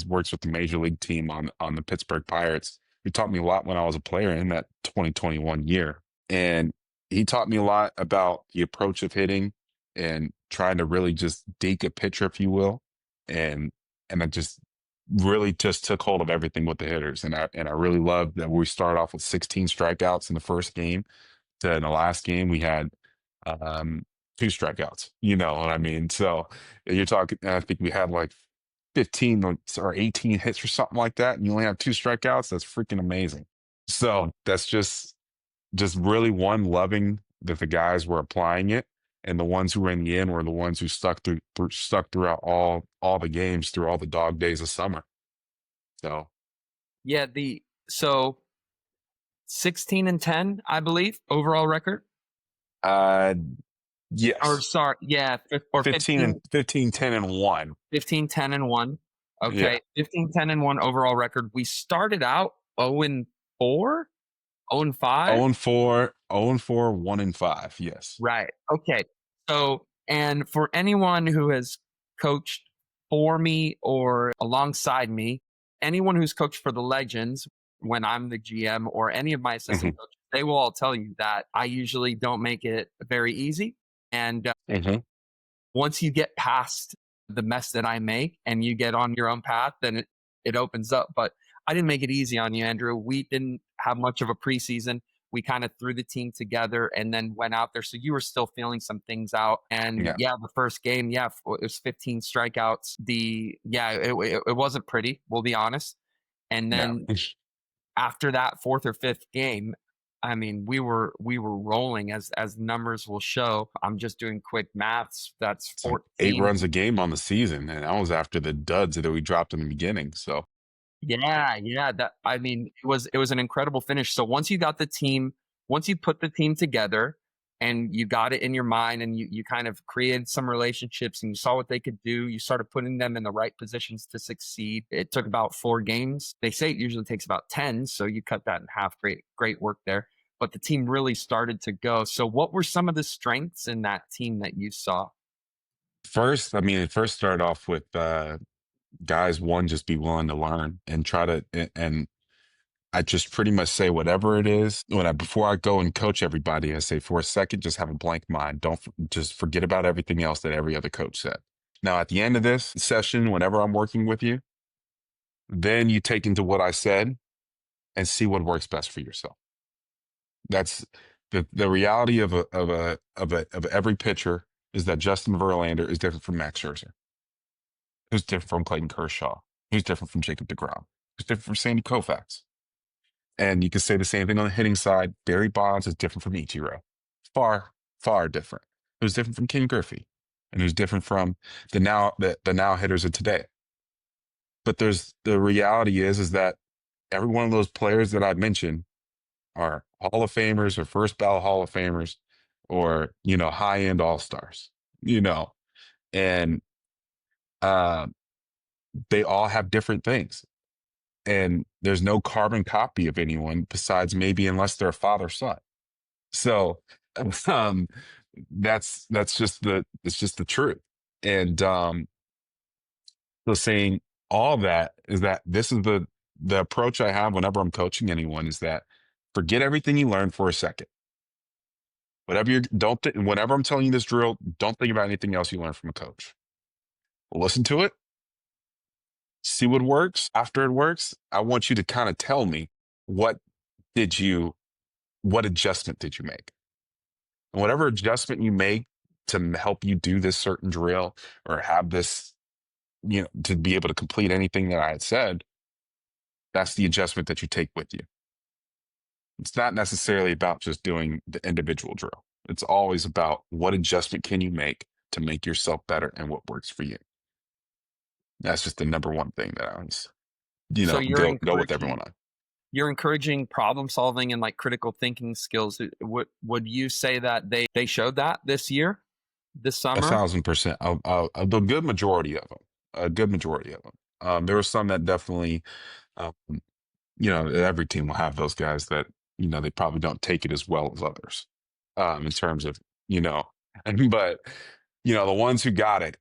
works with the major league team on the Pittsburgh Pirates. He taught me a lot when I was a player in that 2021 year. And he taught me a lot about the approach of hitting and trying to really just deke a pitcher, if you will. And I just really just took hold of everything with the hitters. And I really loved that we started off with 16 strikeouts in the first game. To in the last game we had um 2 strikeouts. You know what I mean? So you're talking, I think we had like 15 or 18 hits or something like that, and you only have 2 strikeouts. That's freaking amazing. So that's just really one loving that the guys were applying it, and the ones who were in the end were the ones who stuck throughout all the games through all the dog days of summer. So Yeah, so 16-10, I believe, overall record. uh Or yes, sorry, yeah, or 15 and 15, 10 and 1. 15, 10 and 1. Yeah. Okay, 15, 10 and 1 overall record. We started out 0 and 4, 0 and 5. 0 and 4, 0 and 4, 1 and 5. Yes. Right. Okay. So, and for anyone who has coached for me or alongside me, anyone who's coached for the Legends when I'm the GM or any of my assistant Hmm. coaches, they will all tell you that I usually don't make it very easy. And Hmm. once you get past the mess that I make and you get on your own path, then it opens up. But I didn't make it easy on you, Andrew. We didn't have much of a preseason. We kind of threw the team together and then went out there. So you were still feeling some things out. And Yeah. yeah, the first game, yeah, it was 15 strikeouts. It wasn't pretty, we'll be honest. And Yeah. then after that fourth or fifth game, I mean, we were rolling as numbers will show. I'm just doing quick maths. That's It's like 8 14. runs a game on the season, and that was after the duds that we dropped in the beginning. So Yeah, yeah. That I mean, it was an incredible finish. So once you put the team together and you got it in your mind and you kind of created some relationships and you saw what they could do, you started putting them in the right positions to succeed. It took about 4 games. They say it usually takes about 10, so you cut that in half. Great work there. But the team really started to go. So what were some of the strengths in that team that you saw? first, I mean, it first started off with guys, one, just be willing to learn and try to, and I just pretty much say whatever it is. Before I go and coach everybody, I say for a second, just have a blank mind. Just forget about everything else that every other coach said. Now, at the end of this session, whenever I'm working with you, then you take into what I said and see what works best for yourself. That's the reality of every pitcher is that Justin Verlander is different from Max Scherzer, who's different from Clayton Kershaw, who's different from Jacob deGrom, who's different from Sandy Koufax. And you can say the same thing on the hitting side. Barry Bonds is different from Ichiro. Far, far different. Who's different from Ken Griffey, and who's different from the now hitters of today. But the reality is that every one of those players that I mentioned are Hall of Famers or first ballot Hall of Famers or, high end all stars, and uh, they all have different things. And there's no carbon copy of anyone besides maybe unless they're a father son. So um, that's just it's just the truth. And so saying all that is that this is the approach I have whenever I'm coaching anyone is that forget everything you learned for a second. Whenever I'm telling you this drill, don't think about anything else you learned from a coach. Listen to it, see what works. After it works, I want you to kind of tell me what what adjustment did you make? And whatever adjustment you make to help you do this certain drill or have this, to be able to complete anything that I had said, that's the adjustment that you take with you. It's not necessarily about just doing the individual drill. It's always about what adjustment can you make to make yourself better and what works for you. That's just the number one thing that I always, So go with everyone on. you're encouraging problem solving and like critical thinking skills. Would you say that they showed that this year, this summer? 1,000%. The good majority of them. A good majority of them. There were some that definitely, um, every team will have those guys that they probably don't take it as well as others, in terms of but the ones who got it,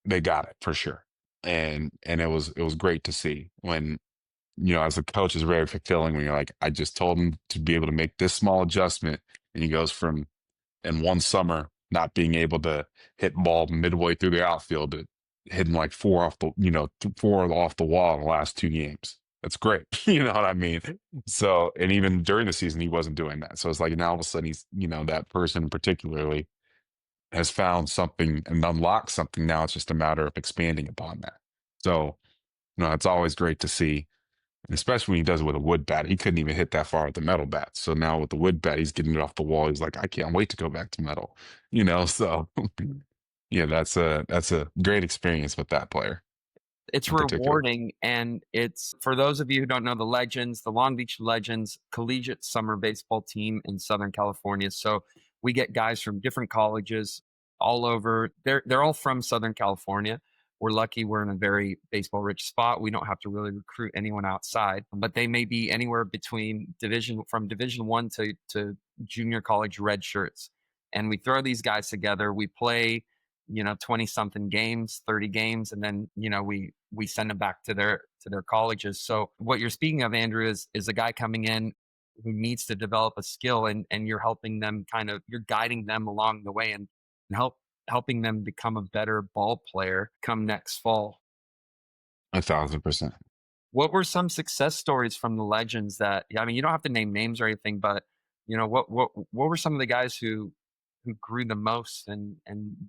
they got it for sure, and it was great to see when as a coach is very fulfilling when you're like, I just told him to be able to make this small adjustment, and he goes from in one summer not being able to hit ball midway through the outfield to hitting like four off the wall in the last 2 games. That's great. You know what I mean? So, and even during the season, he wasn't doing that. So it's like now all of a sudden he's, that person particularly has found something and unlocked something. Now it's just a matter of expanding upon that. So, it's always great to see, and especially when he does it with a wood bat. He couldn't even hit that far with the metal bat. So now with the wood bat, he's getting it off the wall. He's like, I can't wait to go back to metal. So yeah, that's a great experience with that player. It's rewarding, and it's for those of you who don't know the Legends, the Long Beach Legends collegiate summer baseball team in Southern California. So we get guys from different colleges all over. They're all from Southern California. We're lucky we're in a very baseball rich spot. We don't have to really recruit anyone outside, but they may be anywhere between Division 1 to junior college red shirts. And we throw these guys together. We play 20 something games, 30 games, and then we send them back to their colleges. So what you're speaking of, Andrew, is a guy coming in who needs to develop a skill, and you're helping them, you're guiding them along the way and helping them become a better ball player come next fall. 1,000%. What were some success stories from the Legends that, I mean, you don't have to name names or anything, but what were some of the guys who grew the most, and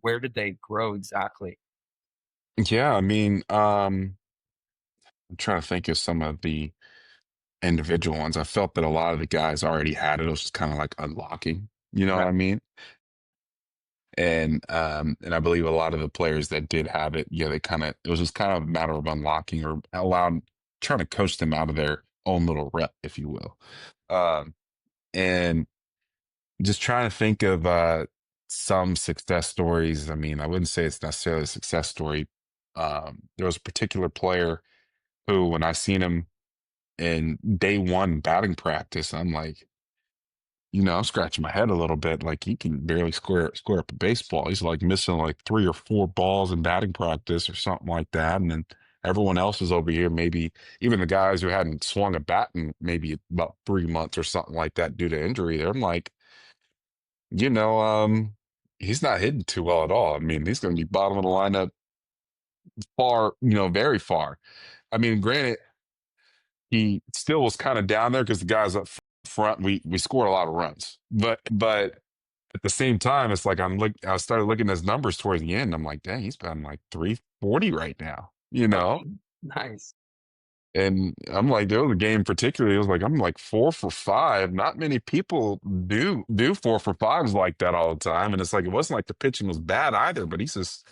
where did they grow exactly? Yeah, I mean, I'm trying to think of some of the individual ones. I felt that a lot of the guys already had it. It was just kind of like unlocking, you know what Right. I mean? And I believe a lot of the players that did have it, yeah, it was just kind of a matter of unlocking or trying to coach them out of their own little rep, if you will. And just trying to think of some success stories. I mean, I wouldn't say it's necessarily a success story. There was a particular player who, when I seen him in day one batting practice, I'm like, I'm scratching my head a little bit. Like he can barely square up a baseball. He's like missing like 3 or 4 balls in batting practice or something like that. And then Everyone else is over here, maybe even the guys who hadn't swung a bat in maybe about 3 months or something like that due to injury. I'm like, you know, he's not hitting too well at all. I mean, he's going to be bottom of the lineup far, very far. I mean, granted, he still was kind of down there because the guys up front, we scored a lot of runs, but at the same time, it's like I started looking at his numbers towards the end. I'm like, dang, he's batting like 340 right now, Okay. Nice. And I'm like, there was a game particularly. It was like I'm like 4 for 5. Not many people do 4 for 5s like that all the time. And it's like it wasn't like the pitching was bad either, but he's just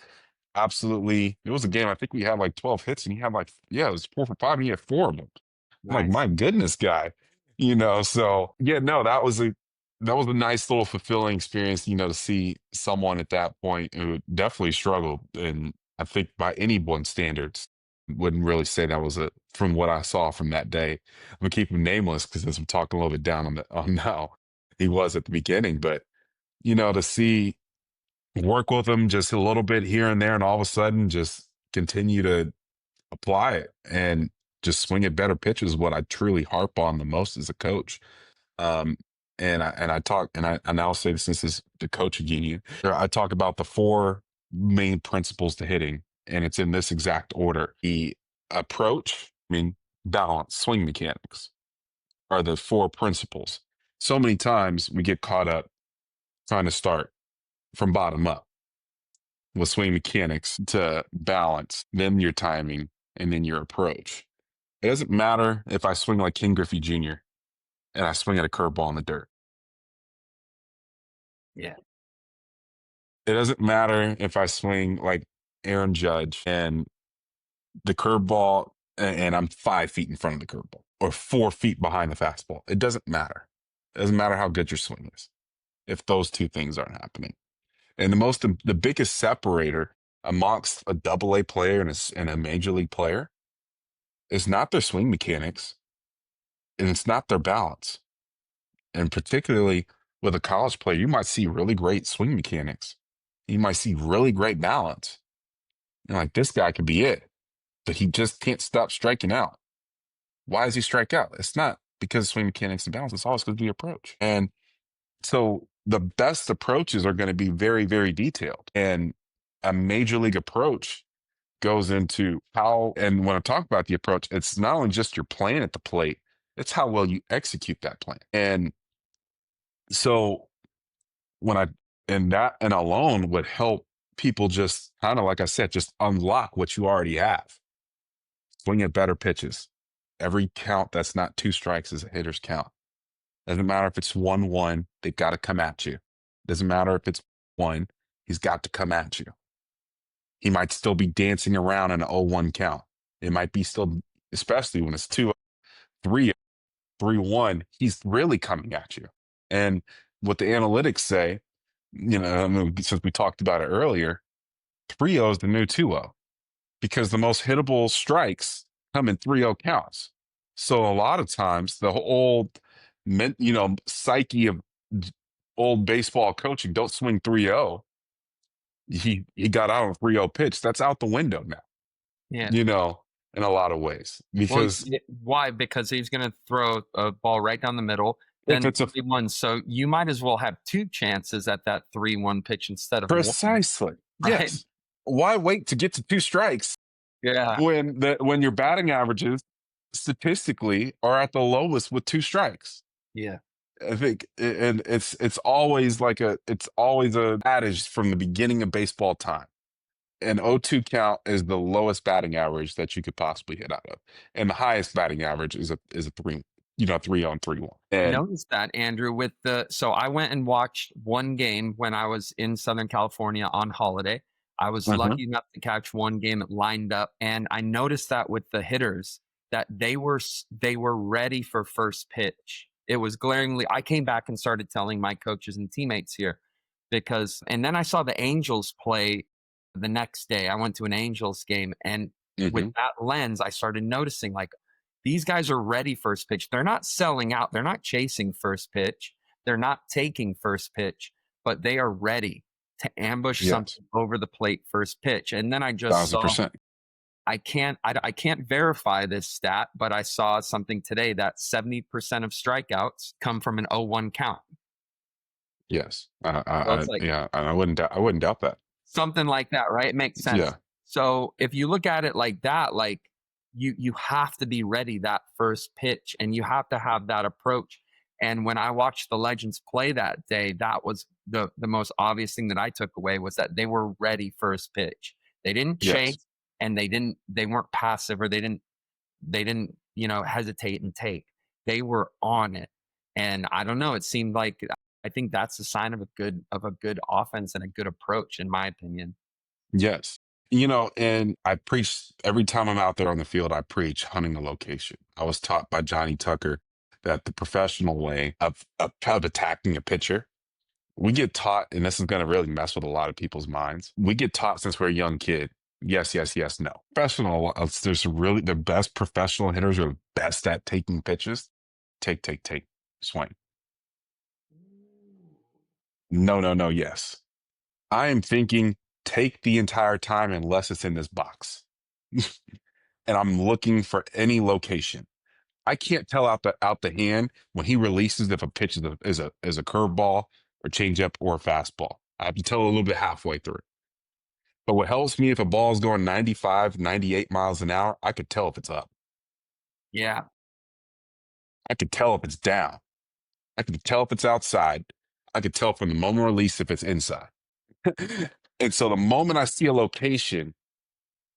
absolutely. It was a game. I think we had like 12 hits, and he had like it was 4 for 5, and he had 4 of them. I'm like, Nice. my goodness, guy. So yeah, no, that was a nice little fulfilling experience. To see someone at that point who definitely struggled, and I think by anyone's standards wouldn't really say that was from what I saw from that day. I'm gonna keep him nameless because as I'm talking a little bit down on how he was at the beginning, but to see work with him just a little bit here and there, and all of a sudden just continue to apply it and just swing at better pitches. What I truly harp on the most as a coach. Um, and I talk and I'll say this since this is the coaching union. I talk about the four main principles to hitting, and it's in this exact order. The approach, balance, swing mechanics are the four principles. So many times we get caught up trying to start from bottom up with swing mechanics to balance, then your timing, and then your approach. It doesn't matter if I swing like King Griffey Jr. and I swing at a curveball in the dirt. Yeah. It doesn't matter if I swing like Aaron Judge and the curveball and I'm 5 feet in front of the curveball or 4 feet behind the fastball. It doesn't matter. It doesn't matter how good your swing is if those two things aren't happening. And the biggest separator amongst a double-A player and a major league player is not their swing mechanics, and it's not their balance. And particularly with a college player, you might see really great swing mechanics. You might see really great balance. And like, this guy could be it, but he just can't stop striking out. Why does he strike out? It's not because of swing mechanics and balance. It's always because of the approach. And so the best approaches are going to be very, very detailed. And a major league approach goes into how, and when I talk about the approach, it's not only just your plan at the plate, it's how well you execute that plan. And so that and alone would help people just kind of, like I said, just unlock what you already have. Swing at better pitches. Every count that's not 2 strikes is a hitter's count. Doesn't matter if it's 1-1, they've got to come at you. Doesn't matter if it's 1, he's got to come at you. He might still be dancing around in an 0-1 count. It might be still, especially when it's 2-3, 3-1, he's really coming at you. And what the analytics say, since we talked about it earlier, 3-0 is the new 2-0 because the most hittable strikes come in 3-0 counts. So a lot of times the old, psyche of old baseball coaching, don't swing 3-0. He got out on a 3-0 pitch. That's out the window now. Yeah. In a lot of ways, Well, because why? Because he's going to throw a ball right down the middle. if Then it's a 3-1. So you might as well have 2 chances at that 3-1 pitch instead of 1. precisely, Right? yes. Why wait to get to 2 strikes Yeah. when your batting averages statistically are at the lowest with 2 strikes? Yeah. I think, and it's always a adage from the beginning of baseball time. An 0-2 count is the lowest batting average that you could possibly hit out of, and the highest batting average is a 3, 3-0 and 3-1. I And noticed that, Andrew, so I went and watched one game when I was in Southern California on holiday. I was lucky enough to catch one game that lined up, and I noticed that with the hitters that they were ready for first pitch. It was glaringly. I came back and started telling my coaches and teammates here and then I saw the Angels play the next day. I went to an Angels game, and with that lens, I started noticing like these guys are ready first pitch. They're not selling out. They're not chasing first pitch. They're not taking first pitch, but they are ready to ambush yes, something over the plate first pitch. And then I just saw 1,000%. I can't verify this stat, but I saw something today that 70% of strikeouts come from an 0-1 count. Yes. So it's like Yeah, and I wouldn't doubt that. something like that, right? It makes sense. Yeah. So if you look at it like that, like you have to be ready that first pitch and you have to have that approach. And when I watched the Legends play that day, that was the most obvious thing that I took away was that they were ready first pitch. They didn't Yes. chase and they weren't passive or they didn't, hesitate and take. They were on it. And I don't know, it seemed like I think that's a sign of a good offense and a good approach in my opinion. Yes. And I preach every time I'm out there on the field, I preach hunting a location. I was taught by Johnny Tucker that the professional way of attacking a pitcher, we get taught, and this is going to really mess with a lot of people's minds. We get taught since we're a young kid. Yes, yes, yes, no. Professional, there's really the best professional hitters are best at taking pitches. Take, swing. No, no, no, yes. I am thinking take the entire time unless it's in this box. And I'm looking for any location. I can't tell out the hand when he releases if a pitch is a curveball or changeup or a fastball. I have to tell a little bit halfway through. But what helps me if a ball is going 95, 98 miles an hour, I could tell if it's up. Yeah. I could tell if it's down. I could tell if it's outside. I could tell from the moment of release if it's inside. And so the moment I see a location,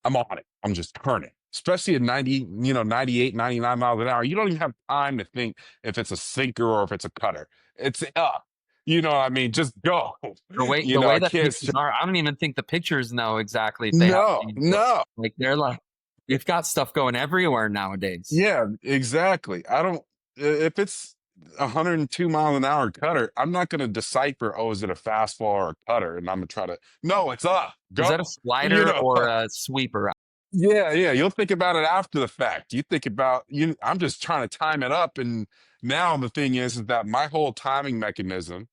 I'm on it. I'm just turning. Especially at 90, 98, 99 miles an hour. You don't even have time to think if it's a sinker or if it's a cutter. It's up. You know what I mean? Just go. The way I that can't pitchers are, I don't even think the pitchers know exactly if they have no, changeup. no. Like they're like they've got stuff going everywhere nowadays. Yeah, exactly. I don't if it's 102 mile an hour cutter, I'm not gonna decipher, oh, is it a fastball or a cutter? And I'm gonna try to no, it's up. Is that a Go. You slider know. or a sweeper? Yeah, yeah. You'll think about it after the fact. You think about you. I'm just trying to time it up, and now the thing is that my whole timing mechanism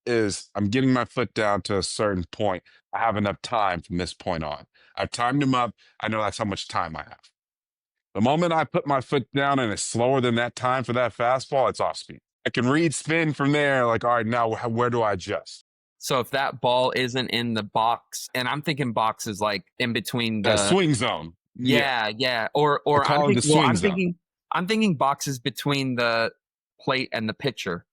is I'm getting my foot down to a certain point. I have enough time from this point on. I've timed him up. I know that's how much time I have. The moment I put my foot down and it's slower than that time for that fastball, it's off speed. I can read spin from there. Like, all right, now where do I adjust? So if that ball isn't in the box, and I'm thinking boxes like in between That the swing zone. Yeah, yeah, I or call it the swing zone. I'm thinking boxes between the plate and the pitcher.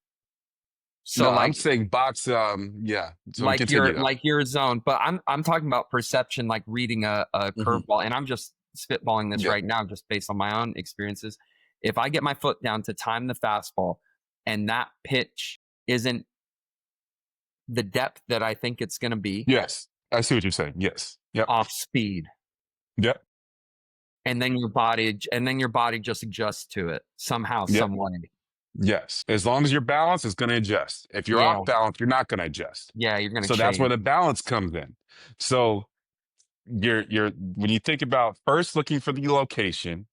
So No, I'm like saying box. Yeah. So continue though. like your zone, but I'm talking about perception, like reading a Mhm. curveball, and I'm just spitballing this Yeah. right now, just based on my own experiences. If I get my foot down to time the fastball, and that pitch isn't the depth that I think it's going to be, Yes, I see what you're saying. Yes. Yep. off speed, Yep. and then your body just adjusts to it somehow, Yep. some way. Yes. As long as you're balanced, it's going to adjust. If you're Yeah, off balance, you're not going to adjust. yeah, you're going to So that's where change. the balance comes in. So you're when you think about first looking for the location,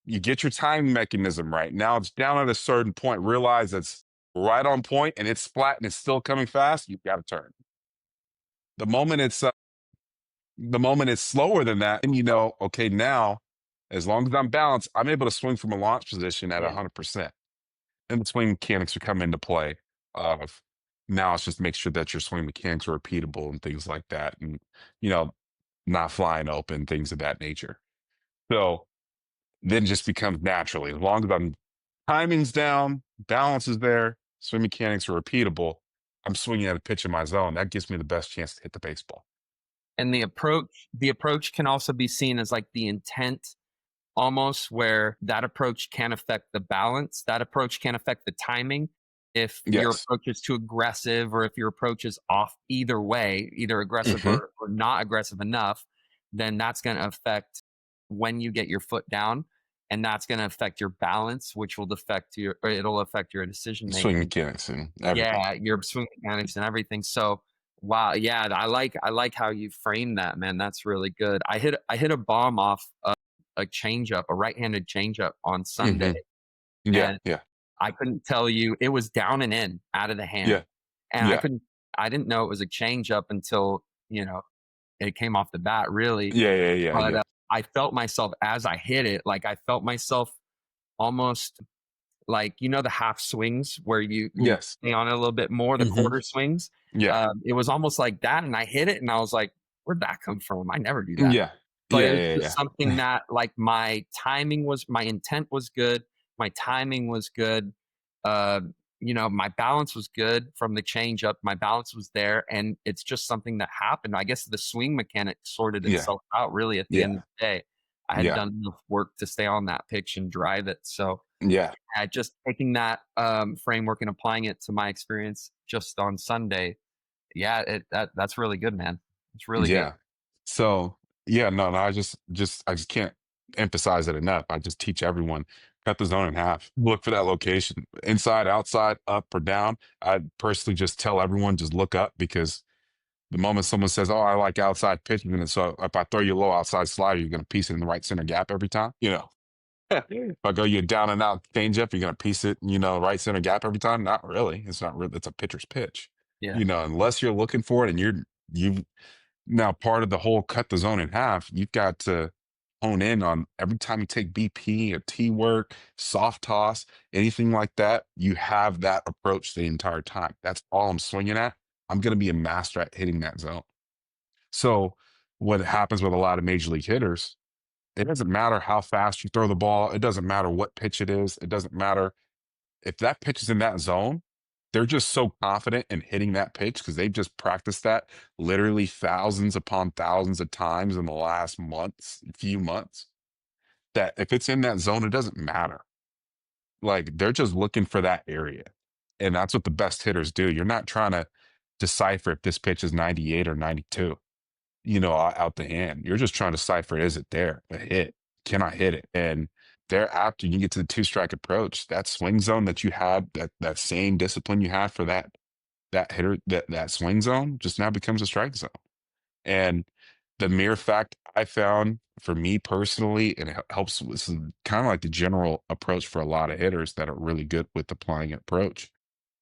you get your time mechanism right. Now it's down at a certain point. Realize it's right on point and it's flat and it's still coming fast. You've got to turn. The moment it's the moment it's slower than that, and okay, now as long as I'm balanced, I'm able to swing from a launch position at Yeah. 100%. And the swing mechanics are come into play. Of now, it's just make sure that your swing mechanics are repeatable and things like that, and you know, not flying open, things of that nature. So then it just becomes naturally as long as I'm timing's down, balance is there, swing mechanics are repeatable. I'm swinging at a pitch in my zone. That gives me the best chance to hit the baseball. And the approach can also be seen as like the intent, almost, where that approach can affect the balance. That approach can affect the timing. If your Yes. approach is too aggressive or if your approach is off either way, either aggressive Hmm. or not aggressive enough, then that's going to affect when you get your foot down. And that's going to affect your balance, which will it'll affect your decision Swing making. mechanics and everything. Yeah, your swing mechanics and everything. So, wow, yeah, I like how you frame that, man. That's really good. I hit a bomb off a changeup, a right-handed changeup on Sunday, Hmm. Yeah. and Yeah. I couldn't tell you it was down and in, out of the hand, Yeah. and Yeah. I didn't know it was a changeup until it came off the bat, really. Yeah. Yeah. Yeah. But Yeah. I felt myself as I hit it, like I felt myself almost like, the half swings where you Yes. stay on it a little bit more, the Hmm. quarter swings. Yeah. It was almost like that, and I hit it, and I was like, "Where'd that come from? I never do that." Yeah. But Yeah. it was Yeah. just Yeah. something that, like, my intent was good, my timing was good, uh, my balance was good from the changeup, my balance was there, and it's just something that happened. I guess the swing mechanic sorted Yeah. itself out really at the Yeah. end of the day. I had Yeah. done enough work to stay on that pitch and drive it, so Yeah. just taking that, framework and applying it to my experience just on Sunday, yeah, that's really good, man. It's really good. Yeah. So yeah, no, I just can't emphasize it enough. I just teach everyone, cut the zone in half. Look for that location. Inside, outside, up or down. I personally just tell everyone just look up because the moment someone says, "Oh, I like outside pitching," and so if I throw you a low outside slider, you're gonna piece it in the right center gap every time. If I go you down and out changeup, you're gonna piece it, right center gap every time. Not really. It's not really. It's a pitcher's pitch. Yeah. Unless you're looking for it and you now, part of the whole cut the zone in half, you've got to hone in on every time you take BP, a T work, soft toss, anything like that, you have that approach the entire time. That's all I'm swinging at. I'm going to be a master at hitting that zone. So, what happens with a lot of major league hitters, it doesn't matter how fast you throw the ball, it doesn't matter what pitch it is, it doesn't matter if that pitch is in that zone, they're just so confident in hitting that pitch because they've just practiced that literally thousands upon thousands of times in the last few months, that if it's in that zone, it doesn't matter. Like they're just looking for that area. And that's what the best hitters do. You're not trying to decipher if this pitch is 98 or 92, out the hand. You're just trying to decipher, is it there? A hit. Can I hit it? And thereafter, you get to the two strike approach. That swing zone that you had, that same discipline you had for that hitter, that swing zone just now becomes a strike zone. And the mere fact I found for me personally, and it helps, this is kind of like the general approach for a lot of hitters that are really good with applying an approach.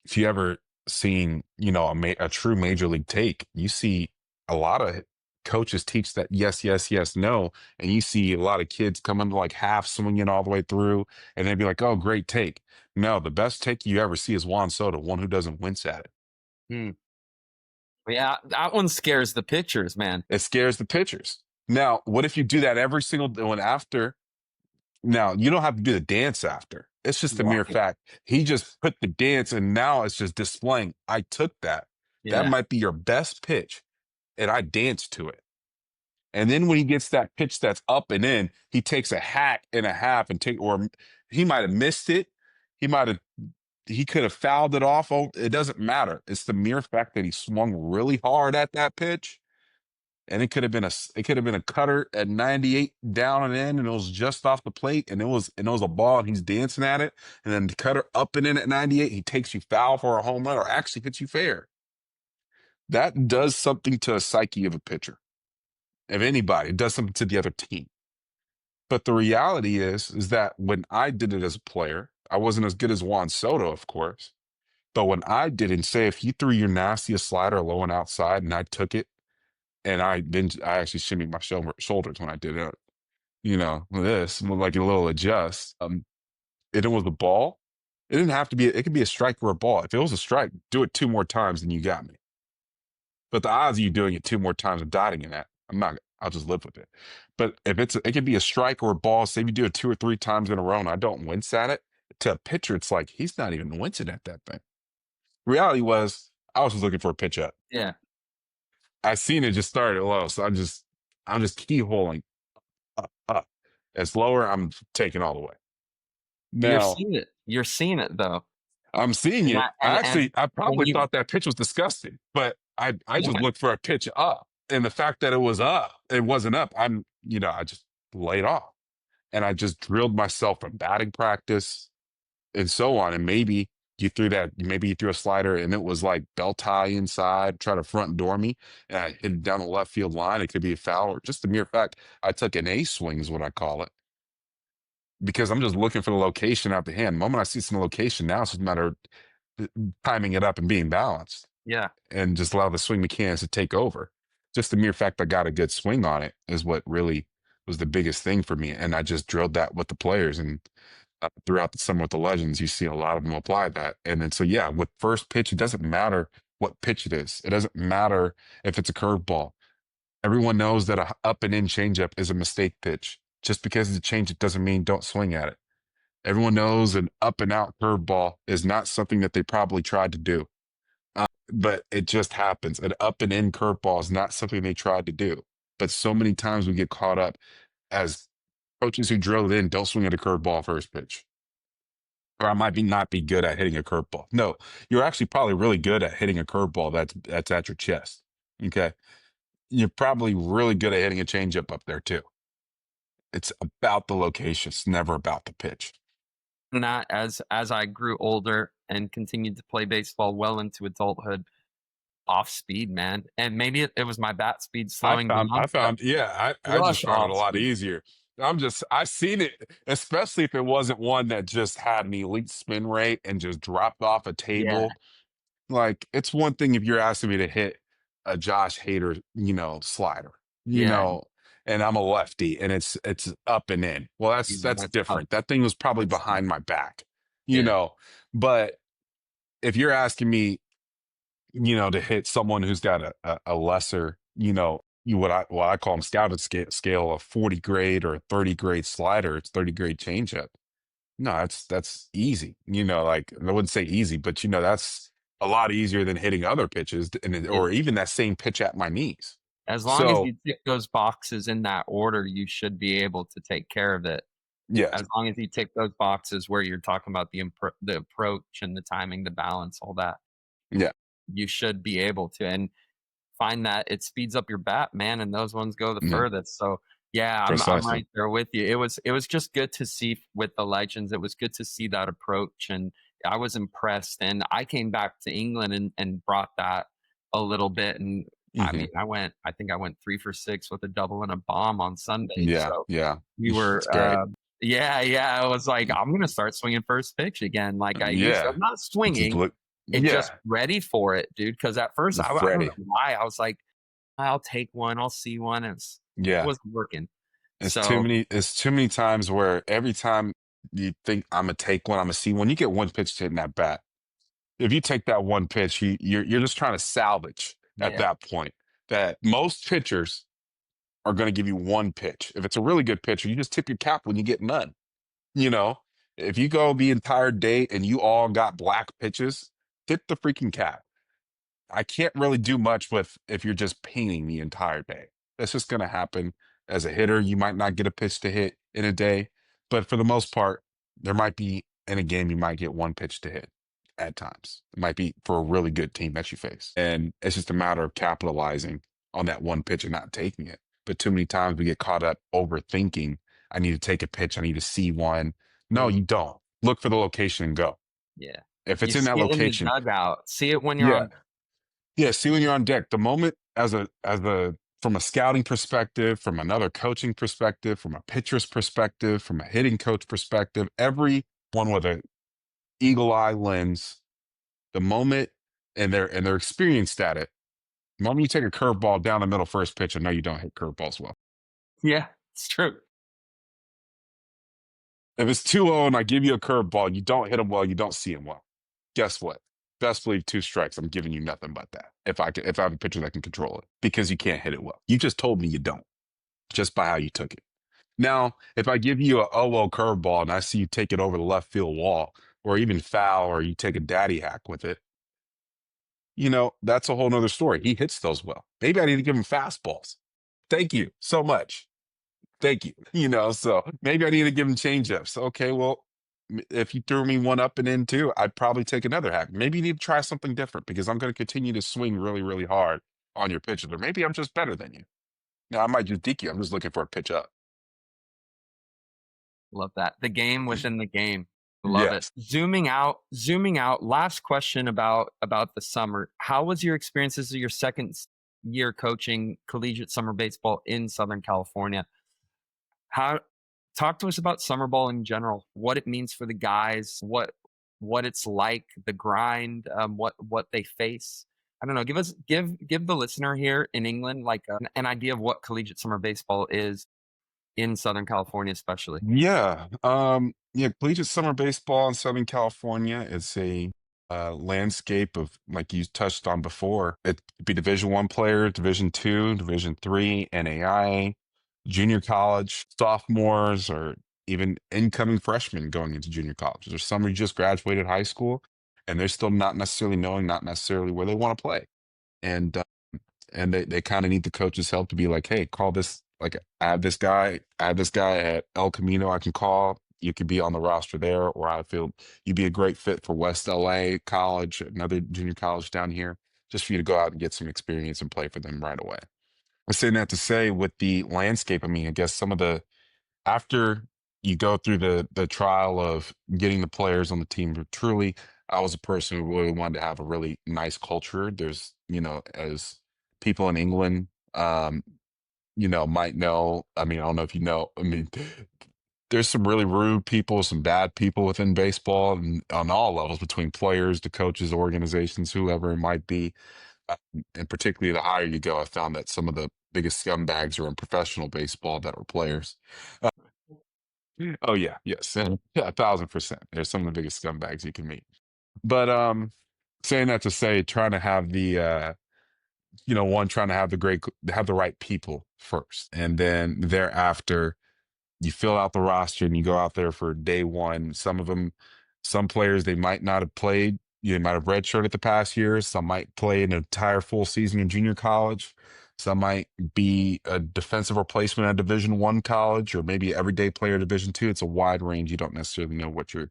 If you ever seen, a true major league take, you see a lot of coaches teach that yes, yes, yes, no, and you see a lot of kids coming to like half swinging all the way through, and they'd be like, "Oh, great take." No, the best take you ever see is Juan Soto, one who doesn't wince at it. Hmm. Yeah, that one scares the pitchers, man. It scares the pitchers. Now, what if you do that every single one after? Now, you don't have to do the dance after. It's just a mere Right. fact. He just put the dance and now it's just displaying. I took that. That Yeah. might be your best pitch. And I danced to it. And then when he gets that pitch that's up and in, he takes a hack and a half or he might have missed it. He might have, he could have fouled it off. Oh, it doesn't matter. It's the mere fact that he swung really hard at that pitch, and it could have been a cutter at 98 down and in, and it was just off the plate, and it was a ball, and he's dancing at it, and then the cutter up and in at 98, he takes you foul for a home run, or actually hits you fair. That does something to a psyche of a pitcher, of anybody. It does something to the other team. But the reality is that when I did it as a player, I wasn't as good as Juan Soto, of course. But when I did it, and say if you threw your nastiest slider low and outside, and I took it, and I actually shimmied my shoulders when I did it. This like a little adjust. It was the ball. It didn't have to be. It could be a strike or a ball. If it was a strike, do it two more times, and you got me. But the odds of you doing it two more times and dotting in that, I'm not. I'll just live with it. But if it could be a strike or a ball. Say you do it two or three times in a row, and I don't wince at it. To a pitcher, it's like he's not even wincing at that thing. Reality was, I was just looking for a pitch up. Yeah. I seen it just started low, so I'm just keyholing up. It's lower, I'm taking all the way. You're Now, seeing it. You're seeing it though. I'm seeing And it. that and I when probably you thought that pitch was disgusting, but I just yeah, looked for a pitch up. And the fact that it was up, it wasn't up. I just laid off and I just drilled myself from batting practice and so on. And maybe you threw a slider and it was like belt tie inside, try to front door me, and I hit it down the left field line. It could be a foul or just the mere fact I took an A swing is what I call it. Because I'm just looking for the location out the hand. The moment I see some location now, it's just a matter of timing it up and being balanced yeah. and just allow the swing mechanics to take over. Just the mere fact I got a good swing on it is what really was the biggest thing for me. And I just drilled that with the players. And throughout the summer with the legends, you see a lot of them apply that. And then, so yeah, with first pitch, it doesn't matter what pitch it is. It doesn't matter if it's a curveball. Everyone knows that a up and in changeup is a mistake pitch. Just because it's a changeup doesn't mean don't swing at it. Everyone knows an up and out curveball is not something that they probably tried to do, but it just happens. An up and in curveball is not something they tried to do. But so many times we get caught up as coaches who drill it in, don't swing at a curveball first pitch. Or I might not be good at hitting a curveball. No, you're actually probably really good at hitting a curveball that's at your chest. Okay. You're probably really good at hitting a changeup up there too. It's about the location. It's never about the pitch. And that as I grew older and continued to play baseball well into adulthood, off speed, man. And maybe it was my bat speed slowing I down, but found, yeah, I just rush found it a off lot speed. easier. I seen it, especially if it wasn't one that just had an elite spin rate and just dropped off a Yeah, table. Like, it's one thing if you're asking me to hit a Josh Hader, slider, yeah, and I'm a lefty and it's up and in. Well, that's that's tough. different. That thing was probably That's tough. behind my back, you Yeah, know. But if you're asking me, to hit someone who's got a lesser, what I call them scouted scale of 40 grade or 30 grade slider, it's 30 grade changeup. No, that's easy. Like I wouldn't say easy, but that's a lot easier than hitting other pitches yeah. or even that same pitch at my knees. As long as So you tick those boxes in that order, you should be able to take care of it. yes, As long as you tick those boxes where you're talking about the approach and the timing, the balance, all that, yeah, you should be able to. And find that it speeds up your bat, man, and those ones go the yeah, furthest. So yeah, I'm precisely. right there with you. It was just good to see with the legends. It was good to see that approach, and I was impressed. And I came back to England and brought that a little bit. And I Hmm. mean, I think I went 3 for 6 with a double and a bomb on Sunday. Yeah, So yeah, we it's were, great. yeah, yeah. I was like, I'm gonna start swinging first pitch again, like I used to. Yeah, I'm not just swinging, look. it just Yeah, ready for it, dude. Because at first I don't ready. know why I was like, I'll take one, I'll see one, and it Yeah. wasn't working. It's too So, many. It's too many times where every time you think I'm gonna take one, I'm gonna see one. You get one pitch to hit in that bat. If you take that one pitch, you're just trying to salvage at yeah, that point. That most pitchers are going to give you one pitch. If it's a really good pitcher, you just tip your cap when you get none. You know, if you go the entire day and you all got black pitches, tip the freaking cap. I can't really do much with if you're just painting the entire day. That's just going to happen. As a hitter, you might not get a pitch to hit in a day, but for the most part, there might be in a game you might get one pitch to hit at times. It might be for a really good team that you face. And it's just a matter of capitalizing on that one pitch and not taking it. But too many times we get caught up overthinking. I need to take a pitch. I need to see one. No, mm, you don't. Look for the location and go. yeah. If You it's in that see it in the location, dugout. See it when you're yeah, on. yeah, see when you're on deck. The moment as a from a scouting perspective, from another coaching perspective, from a pitcher's perspective, from a hitting coach perspective, everyone with a eagle eye lens, the moment and they're experienced at it. The moment you take a curveball down the middle first pitch, I know you don't hit curveballs well. Yeah, it's true. If it's 2-0 and I give you a curveball, you don't hit them well, you don't see them well. Guess what? Best believe two strikes. I'm giving you nothing but that. If I have a pitcher that can control it, because you can't hit it well. You just told me you don't, just by how you took it. Now, if I give you a 0 curveball and I see you take it over the left field wall, or even foul, or you take a daddy hack with it, that's a whole nother story. He hits those well. Maybe I need to give him fastballs. Thank you so much. Thank you. So maybe I need to give him changeups. Okay, well, if you threw me one up and in too, I'd probably take another hack. Maybe you need to try something different because I'm going to continue to swing really, really hard on your pitches. Or maybe I'm just better than you. Now I might just deke you. I'm just looking for a pitch up. Love that. The game within the game. Love it. Yes. Zooming out, last question about the summer. How was your experience? This is your second year coaching collegiate summer baseball in Southern California. How Talk to us about summer ball in general, what it means for the guys, what it's like, the grind, what they face. I don't know. Give the listener here in England like an idea of what collegiate summer baseball is. in Southern California, especially? Yeah, collegiate summer baseball in Southern California. It's a landscape of, like you touched on before. It could be Division 1 player, Division 2, Division 3, NAIA, junior college, sophomores, or even incoming freshmen going into junior college. There's some who just graduated high school and they're still not necessarily knowing, not necessarily where they want to play. And they kind of need the coach's help to be like, hey, call this, like add this guy at El Camino I can call. You could be on the roster there, or I feel you'd be a great fit for West LA College, another junior college down here, just for you to go out and get some experience and play for them right away. I'm saying that to say with the landscape, I mean, I guess some of the after you go through the trial of getting the players on the team, but truly, I was a person who really wanted to have a really nice culture. There's, as people in England, might know. I mean, I don't know if you know. I mean, there's some really rude people, some bad people within baseball, and on all levels, between players, the coaches, organizations, whoever it might be. And particularly the higher you go, I found that some of the biggest scumbags are in professional baseball that were players. Oh yeah, yes, and yeah, 1,000%. They're some of the biggest scumbags you can meet. But saying that to say, trying to have the one, trying to have have the right people first, and then thereafter you fill out the roster and you go out there for day one. Some players, they might not have played. You might have redshirted the past years. Some might play an entire full season in junior college. Some might be a defensive replacement at Division 1 college, or maybe everyday player Division 2. It's a wide range. You don't necessarily know what it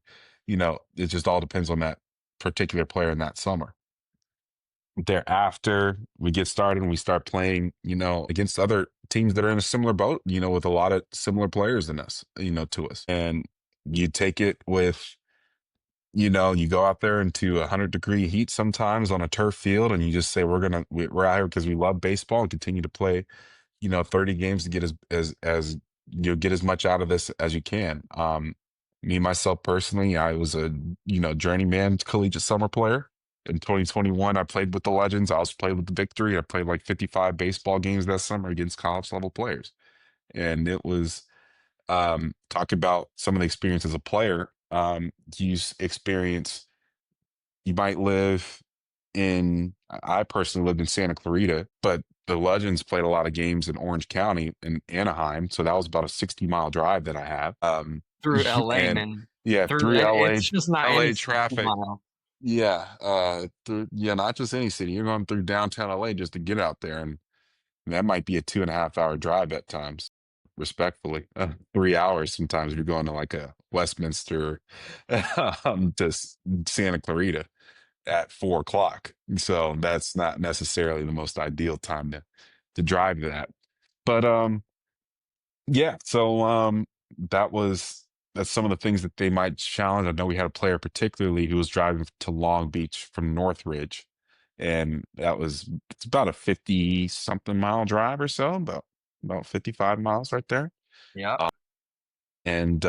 just all depends on that particular player in that summer. Thereafter, we get started and we start playing, against other teams that are in a similar boat, with a lot of similar players than us, to us. And you take it with, you go out there into 100-degree heat sometimes on a turf field, and you just say, we're out here because we love baseball and continue to play, 30 games to get as get as much out of this as you can. Me myself personally, I was a journeyman collegiate summer player. In 2021, I played with the Legends. I also played with the Victory. I played like 55 baseball games that summer against college level players, and it was talk about some of the experience as a player. You might live I personally lived in Santa Clarita, but the Legends played a lot of games in Orange County and Anaheim. So that was about a 60-mile drive that I have. Through LA, And man. yeah, Through through it's just not any LA 60 traffic. mile. Yeah. Yeah, not just any city. You're going through downtown LA just to get out there. And that might be a 2.5-hour drive at times, respectfully. 3 hours sometimes if you're going to like a Westminster Santa Clarita at 4 o'clock. So that's not necessarily the most ideal time to drive that. But yeah, so that's some of the things that they might challenge. I know we had a player particularly who was driving to Long Beach from Northridge, and it's about a 50 something mile drive or so, about 55 miles right there. Yeah. And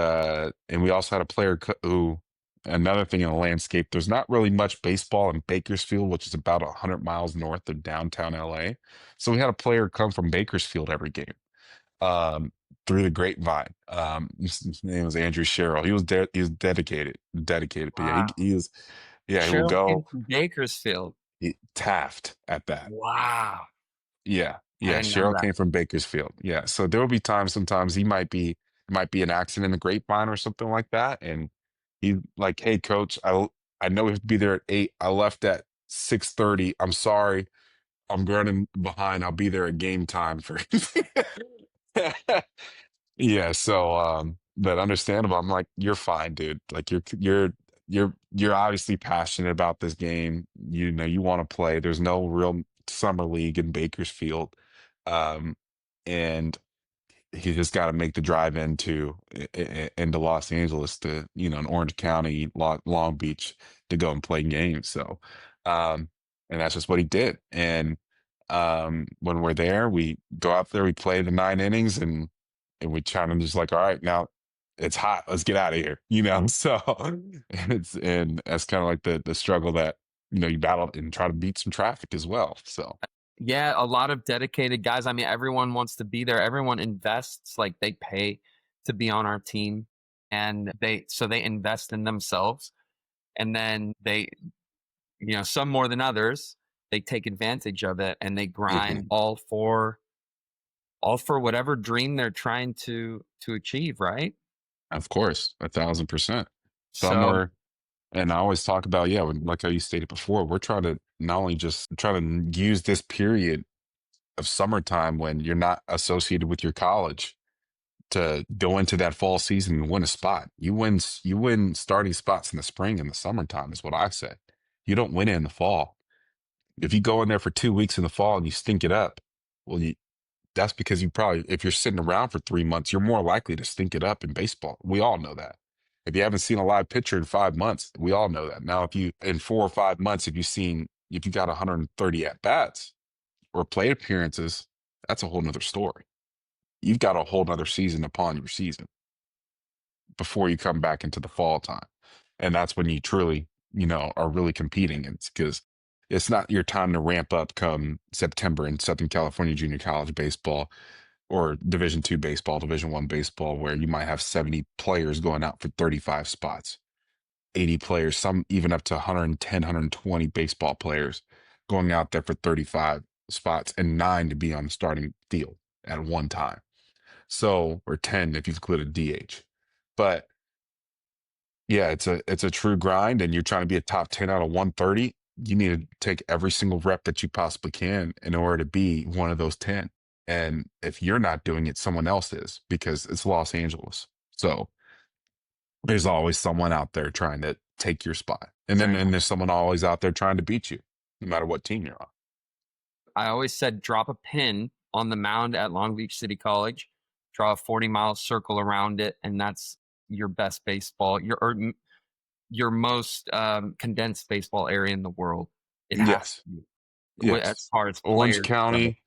we also had a player who, another thing in the landscape, there's not really much baseball in Bakersfield, which is about 100 miles north of downtown LA. So we had a player come from Bakersfield every game, through the grapevine. His name was Andrew Sherrill. He was dedicated, but yeah, Wow. he was, yeah, he will Cheryl came go from Bakersfield. Taft at that. Wow. Yeah, I yeah. didn't know Cheryl that. came from Bakersfield. Yeah, so there will be times. Sometimes it might be an accident in the grapevine or something like that, and he like, hey, coach, I know we have to be there at 8. I left at 6:30. I'm sorry, I'm running behind. I'll be there at game time for. Yeah, so but understandable. I'm like, you're fine, dude. Like you're obviously passionate about this game. You want to play. There's no real summer league in Bakersfield. Um and he just got to make the drive into Los Angeles to, in Orange County, Long Beach, to go and play games. So and that's just what he did. And when we're there, we go out there, we play the 9 innings, and we try to just like, all right, now it's hot, let's get out of here, So and that's kind of like the struggle that you battle and try to beat some traffic as well. So Yeah, a lot of dedicated guys. I mean, everyone wants to be there. Everyone invests, like they pay to be on our team and they invest in themselves and then some more than others, they take advantage of it and they grind Mhm. all for whatever dream they're trying to achieve, right? Of course, 1,000%. Some So are, and I always talk about, yeah, like how you stated before, we're trying to not only just try to use this period of summertime when you're not associated with your college to go into that fall season and win a spot. You win starting spots in the spring and the summertime is what I say. You don't win it in the fall. If you go in there for 2 weeks in the fall and you stink it up, well, that's because you probably, if you're sitting around for 3 months, you're more likely to stink it up in baseball. We all know that. If you haven't seen a live pitcher in 5 months, we all know that. Now, if you, in 4 or 5 months, if you got 130 at bats or plate appearances, that's a whole nother story. You've got a whole nother season upon your season before you come back into the fall time. And that's when you truly, are really competing. It's because it's not your time to ramp up come September in Southern California junior college baseball or Division II baseball, Division I baseball, where you might have 70 players going out for 35 spots, 80 players, some even up to 110, 120 baseball players going out there for 35 spots and nine to be on the starting field at one time. So, or 10 if you include a DH. But yeah, it's a true grind, and you're trying to be a top 10 out of 130. You need to take every single rep that you possibly can in order to be one of those 10. And if you're not doing it, someone else is because it's Los Angeles. So there's always someone out there trying to take your spot. And there's someone always out there trying to beat you, no matter what team you're on. I always said drop a pin on the mound at Long Beach City College, draw a 40-mile circle around it, and that's your best baseball, your most condensed baseball area in the world. It has Yes. to be Yes. as far as Orange players go. County.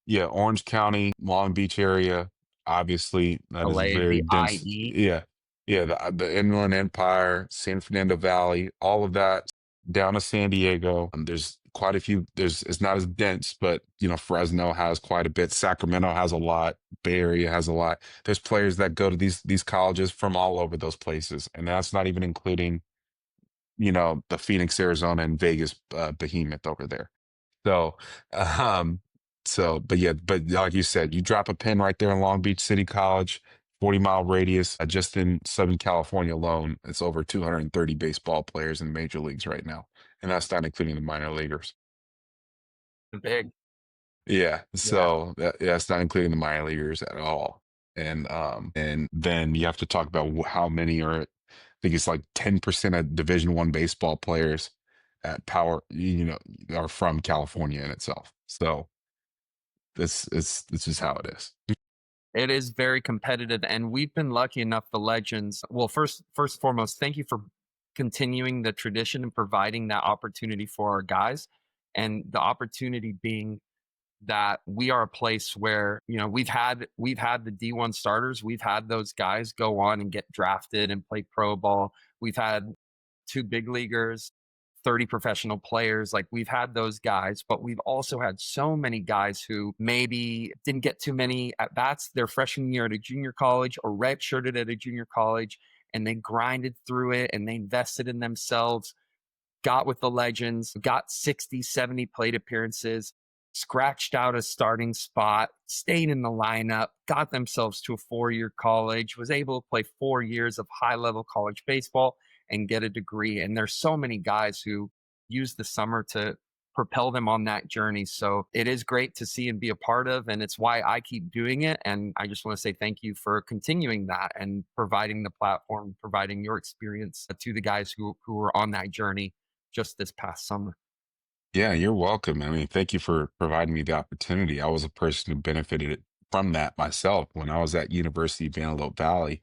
Yeah, Orange County, Long Beach area. Obviously, that is a LA, very the dense. IE. Yeah, yeah. The Inland Empire, San Fernando Valley, all of that down to San Diego. There's quite a few. It's not as dense, but Fresno has quite a bit. Sacramento has a lot. Bay Area has a lot. There's players that go to these colleges from all over those places, and that's not even including the Phoenix, Arizona, and Vegas behemoth over there. So, um, but yeah, but like you said, you drop a pin right there in Long Beach City College, 40-mile radius, just in Southern California alone, it's over 230 baseball players in major leagues right now. And that's not including the minor leaguers. Big. Yeah. Yeah. So that's not including the minor leaguers at all. And then you have to talk about how many are, I think it's like 10% of Division I baseball players at power, are from California in itself. So this is how it is. It is very competitive, and we've been lucky enough. The Legends. Well, first and foremost, thank you for continuing the tradition and providing that opportunity for our guys, and the opportunity being that we are a place where we've had the D1 starters, we've had those guys go on and get drafted and play pro ball. We've had two big leaguers, 30 professional players. Like we've had those guys, but we've also had so many guys who maybe didn't get too many at bats their freshman year at a junior college or redshirted at a junior college, and they grinded through it and they invested in themselves, got with the Legends, got 60, 70 plate appearances, scratched out a starting spot, stayed in the lineup, got themselves to a 4-year college, was able to play 4 years of high level college baseball and get a degree. And there's so many guys who use the summer to propel them on that journey. So it is great to see and be a part of. And it's why I keep doing it. And I just want to say thank you for continuing that and providing the platform, providing your experience to the guys who are on that journey just this past summer. Yeah, you're welcome. I mean, thank you for providing me the opportunity. I was a person who benefited from that myself when I was at University of Antelope Valley.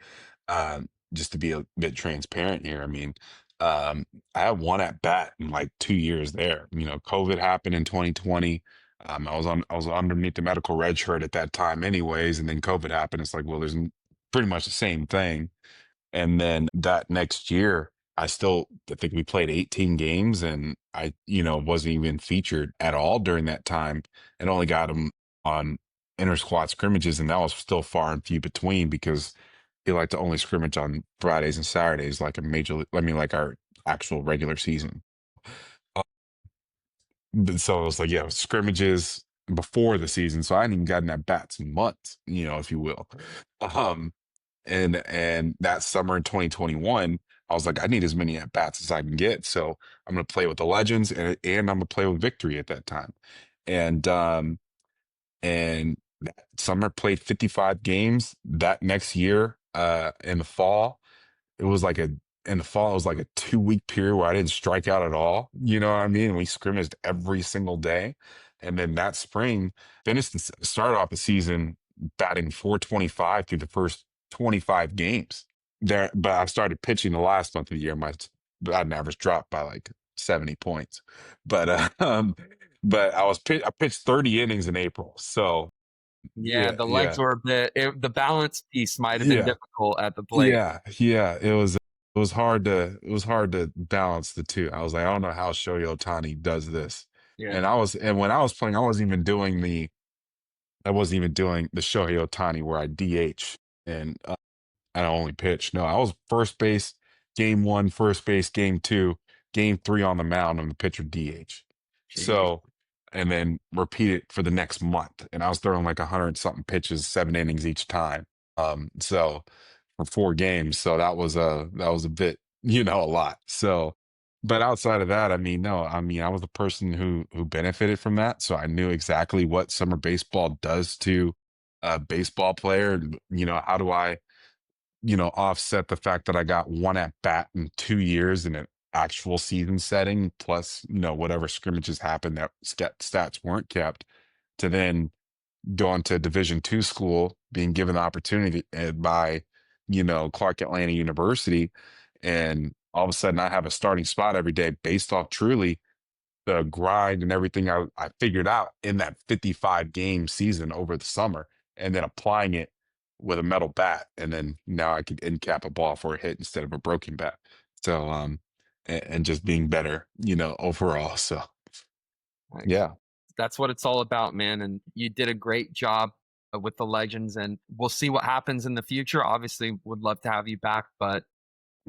Just to be a bit transparent here, I mean, um, I had one at bat in like 2 years there. COVID happened in 2020. I was underneath the medical red shirt at that time, anyways, and then COVID happened. It's like, well, pretty much the same thing. And then that next year. I think we played 18 games, and wasn't even featured at all during that time, and only got him on inter squad scrimmages, and that was still far and few between because he liked to only scrimmage on Fridays and Saturdays, like a like our actual regular season. Uh, So it was like, yeah, scrimmages before the season. So I hadn't even gotten at bats in months, if you will. Um, and that summer in 2021, I was like, I need as many at bats as I can get. So I'm going to play with the Legends, and I'm going to play with Victory at that time. And that summer played 55 games. That next year, in the fall, it was like a in the fall, it was like a 2-week period where I didn't strike out at all. You know what I mean? We scrimmaged every single day. And then that spring, started off the season batting 425 through the first 25 games. But I started pitching the last month of the year. My batting average dropped by like 70 points. But but I pitched 30 innings in April. So Yeah, yeah, the legs yeah. were a bit, the balance piece might have been Yeah. difficult at the plate. Yeah. It was hard to balance the two. I was like, I don't know how Shohei Ohtani does this. Yeah. And when I was playing, I wasn't even doing the Shohei Ohtani where I DH and I only pitch. No, I was first base game one, first base game two, game three on the mound, and the pitcher DH. Jeez. So, and then repeat it for the next month. And I was throwing like 100 something pitches, 7 innings each time. So for 4 games. So that was a bit, a lot. So, but outside of that, I mean, no, I mean, I was the person who benefited from that. So I knew exactly what summer baseball does to a baseball player. How do I offset the fact that I got one at bat in 2 years in an actual season setting, plus, whatever scrimmages happened that stats weren't kept, to then going to Division II school, being given the opportunity by, Clark Atlanta University. And all of a sudden I have a starting spot every day based off truly the grind and everything I figured out in that 55 game season over the summer, and then applying it with a metal bat. And then now I could end cap a ball for a hit instead of a broken bat. So, and just being better, overall. So, Nice. yeah, That's what it's all about, man. And you did a great job with the Legends, and we'll see what happens in the future. Obviously, would love to have you back, but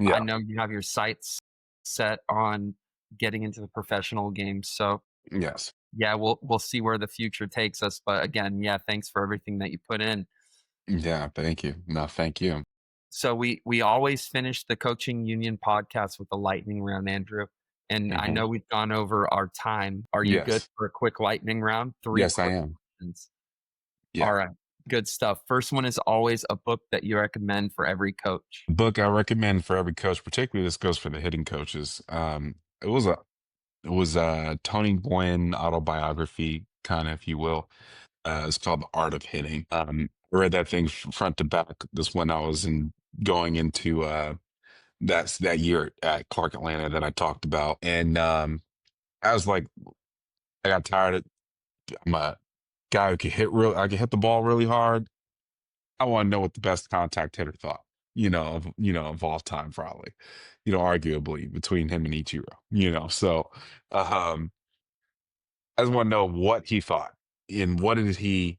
I yeah, know you have your sights set on getting into the professional game. So yes, yeah, we'll see where the future takes us. But again, yeah, thanks for everything that you put in. yeah. Thank you. No, thank you. So we always finish the Coaching Union podcast with a lightning round, Andrew. And I Hmm. know we've gone over our time. Are you good Yes, for a quick lightning round? Three yes, I quick am. questions. Yeah. All right. Good stuff. First one is always a book that you recommend for every coach. Book I recommend for every coach, particularly this goes for the hitting coaches. It was a It was a Tony Gwynn autobiography, kind of, if you will. It's called The Art of Hitting. I read that thing front to back. This when I was going into that year at Clark Atlanta that I talked about, and I was like, I got tired of. I'm a guy who can I can hit the ball really hard. I want to know what the best contact hitter thought. Of all time, probably. Arguably between him and Ichiro. So. Um, I just want to know what he thought and what did he,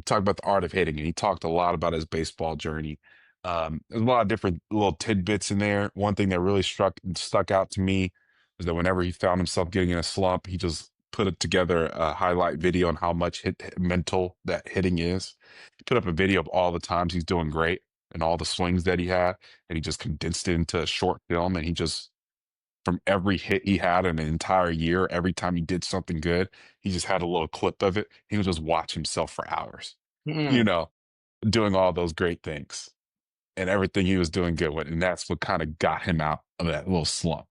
talk about the art of hitting, and he talked a lot about his baseball journey. There's a lot of different little tidbits in there. One thing that really stuck out to me is that whenever he found himself getting in a slump, he just put it together a highlight video on how much mental that hitting is. He put up a video of all the times he's doing great and all the swings that he had, and he just condensed it into a short film, and he just from every hit he had in an entire year, every time he did something good, he just had a little clip of it. He would just watch himself for hours, you Hmm, know, doing all those great things and everything he was doing good with. And that's what kind of got him out of that little slump.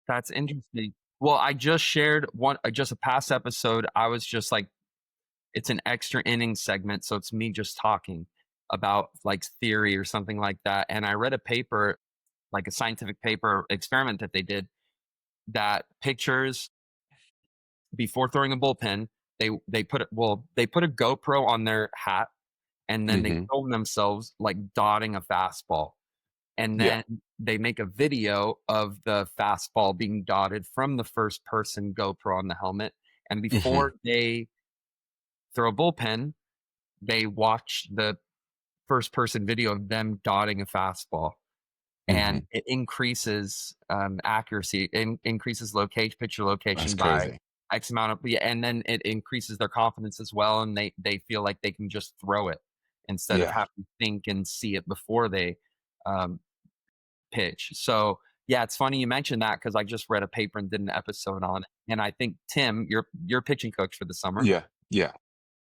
that's interesting. Well, I just shared just a past episode. I was just like, it's an extra inning segment, so it's me just talking about like theory or something like that. And I read a paper, like a scientific paper experiment that they did, that pictures before throwing a bullpen, they put a GoPro on their hat, and then they Hmm. film themselves like dotting a fastball. and Yeah. then they make a video of the fastball being dotted from the first person GoPro on the helmet. And Hmm. before they throw a bullpen, they watch the first person video of them dotting a fastball, and Hmm. it increases accuracy, increases location, pitcher That's location by crazy. X amount of, yeah, and then it increases their confidence as well, and they feel like they can just throw it instead of Yeah. having to think and see it before they um, pitch. So yeah, it's funny you mentioned that because I just read a paper and did an episode on it, and I think Tim, your pitching coach for the summer, Yeah. Yeah.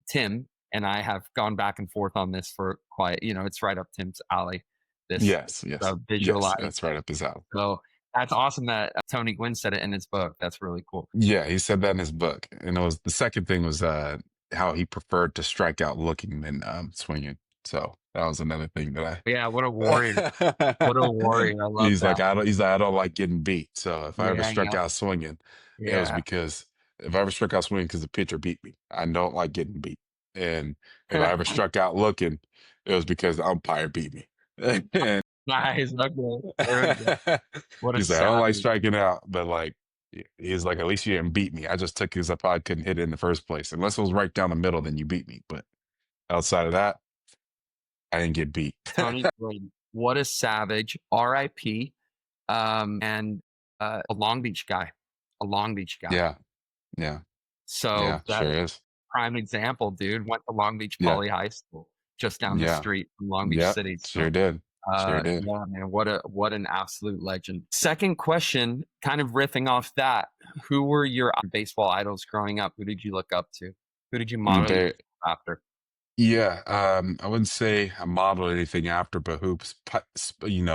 Tim and I have gone back and forth on this for quite, it's right up Tim's alley. This Yes. Yes. Yes. visualize. That's right up his alley. So that's awesome that Tony Gwynn said it in his book. That's really cool. Yeah, he said that in his book. And it was the second thing was how he preferred to strike out looking than swinging. So that was another thing that Yeah, what a warrior. What a I warrior. I love that. he's like I don't like getting beat. So if I ever Yeah, struck yeah, out swinging, it was yeah. because if I ever struck out swinging because the pitcher beat me. I don't like getting beat. And if I ever struck out looking, it was because the umpire beat me. And Nice. Okay. There we go. What a he's like, I don't like savage. striking out, but like he's like, at least you didn't beat me. I just took because I probably couldn't hit it in the first place. Unless it was right down the middle, then you beat me. But outside of that, I didn't get beat. Tony Gwynn. What a savage. RIP. And a Long Beach guy. A Long Beach guy. Yeah, yeah, So yeah, that sure is. prime example, dude. Went to Long Beach Yeah, Poly High School, just down the yeah, street from Long Beach yep, City. sure So did. Sure did. yeah, man, what an absolute legend. Second question, kind of riffing off that, who were your baseball idols growing up? Who did you look up to? Who did you I'm a model very, yourself after? yeah, I wouldn't say I modeled anything after, but hoops,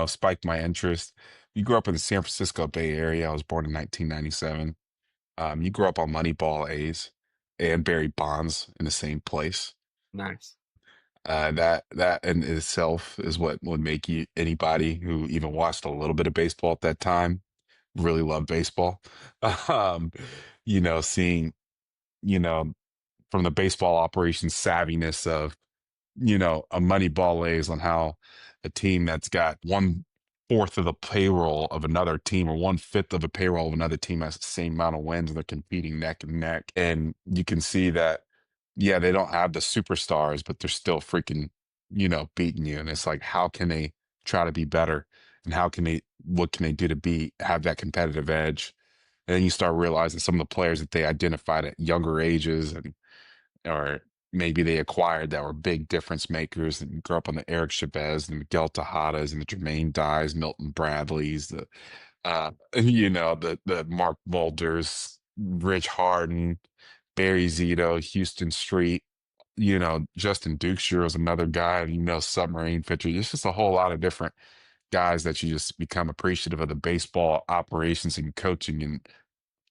spiked my interest. You grew up in the San Francisco Bay Area. I was born in 1997. You grew up on Moneyball A's and Barry Bonds in the same place. Nice. That in itself is what would make you anybody who even watched a little bit of baseball at that time really love baseball. Um, seeing, you know, from the baseball operations savviness of a money ball lays on how a team that's got one fourth of the payroll of another team or one fifth of a payroll of another team has the same amount of wins and they're competing neck and neck. And you can see that, yeah, they don't have the superstars, but they're still freaking, beating you. And it's like, how can they try to be better? And what can they do to have that competitive edge? And then you start realizing some of the players that they identified at younger ages or maybe they acquired that were big difference makers and grew up on the Eric Chavez and Miguel Tejadas and the Jermaine Dyes, Milton Bradleys, the Mark Mulders, Rich Harden, Barry Zito, Houston Street, Justin Duxbury was another guy, submarine pitcher. There's just a whole lot of different guys that you just become appreciative of the baseball operations and coaching and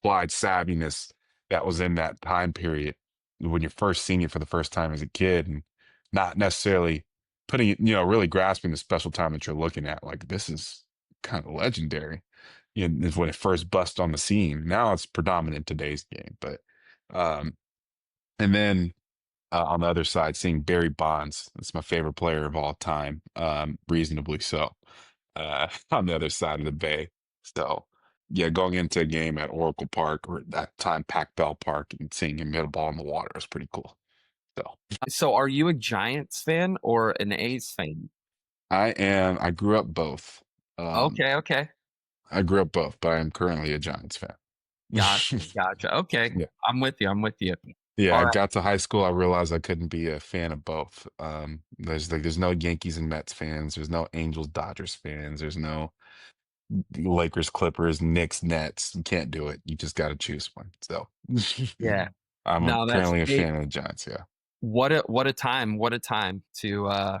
applied savviness that was in that time period when you're first seeing it for the first time as a kid and not necessarily putting it, really grasping the special time that you're looking at. Like, this is kind of legendary. Is when it first bust on the scene. Now it's predominant in today's game. But, um, and then on the other side, seeing Barry Bonds, that's my favorite player of all time, reasonably so, on the other side of the bay. So, yeah, going into a game at Oracle Park or at that time Pac Bell Park and seeing him hit a ball in the water was pretty cool. So, So are you a Giants fan or an A's fan? I grew up both. Um, Okay, okay. I grew up both, but I am currently a Giants fan. Gotcha, gotcha. Okay. Yeah. I'm with you. I'm with you. Yeah, All I right. got to high school. I realized I couldn't be a fan of both. There's no Yankees and Mets fans. There's no Angels Dodgers fans. There's no Lakers Clippers Knicks Nets. You can't do it. You just got to choose one. So Yeah. I'm No, that's currently a hey, fan of the Giants. Yeah, what a time to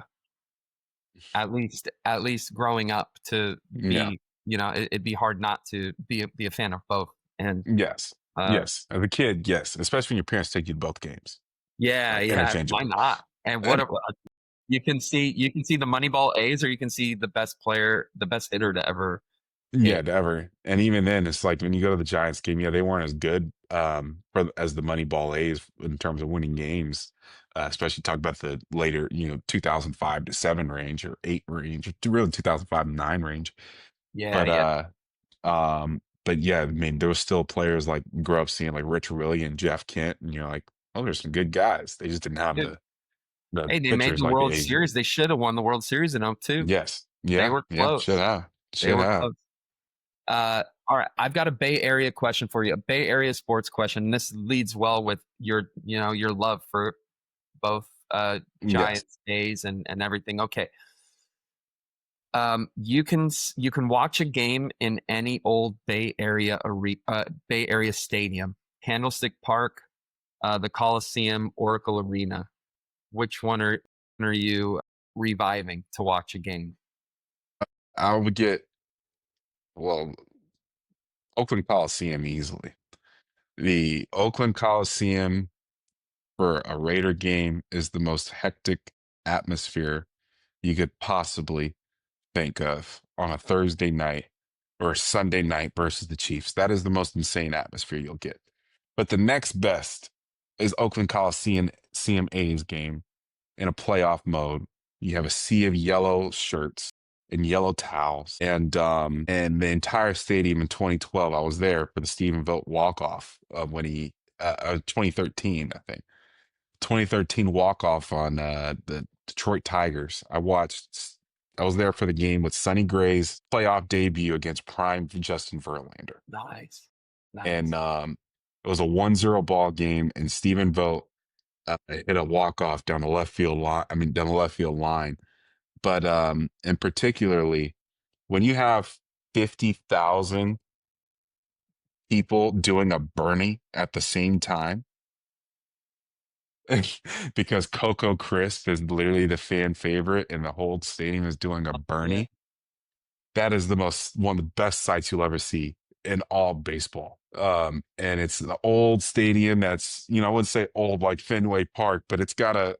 at least growing up to yeah, be, it'd be hard not to be a fan of both. And yes, uh yes. As a kid, yes, especially when your parents take you to both games, yeah, yeah, why interchangeably. not? And And you can see the Moneyball A's, or you can see the best player, the best hitter to ever yeah, hit. ever. And even then, it's like when you go to the Giants game, yeah, they weren't as good as the Moneyball A's in terms of winning games. especially talk about the later, 2005 to 7 range or 8 range, or really 2005 to 9 range. Yeah, But yeah. yeah, I mean, there was still players like you grew up seeing like Rich Willie and Jeff Kent, and you're like, oh, there's some good guys. They just didn't have Dude, the hey, they made pitchers the like the World A's did. Series. They should have won the World Series in '02. Yes. They Yeah. were Yeah. Should close. have. They Should were have. close. All right, I've got a Bay Area question for you. A Bay Area sports question. This leads well with your love for both Yes. Giants, A's, and everything. Okay. You can watch a game in any old Bay Area stadium, Candlestick Park, the Coliseum, Oracle Arena. Which one are you reviving to watch a game? I would get, well, Oakland Coliseum easily. The Oakland Coliseum for a Raider game is the most hectic atmosphere you could possibly think of on a Thursday night or a Sunday night versus the Chiefs. That is the most insane atmosphere you'll get. But the next best is Oakland Coliseum CMA's game in a playoff mode. You have a sea of yellow shirts and yellow towels, and the entire stadium in 2012. I was there for the Stephen Vogt walk off when he 2013, I think. 2013 walk off on the Detroit Tigers. I was there for the game with Sonny Gray's playoff debut against prime Justin Verlander. Nice, And nice. it was a 1-0 ball game, and Stephen Vogt hit a walk off down the left field line. I mean, down the left field line. But and particularly when you have 50,000 people doing a Bernie at the same time, because Coco Crisp is literally the fan favorite, and the whole stadium is doing a Yeah. Bernie. That is the most one of the best sights you'll ever see in all baseball. And it's the old stadium that's, I wouldn't say old like Fenway Park, but it's got a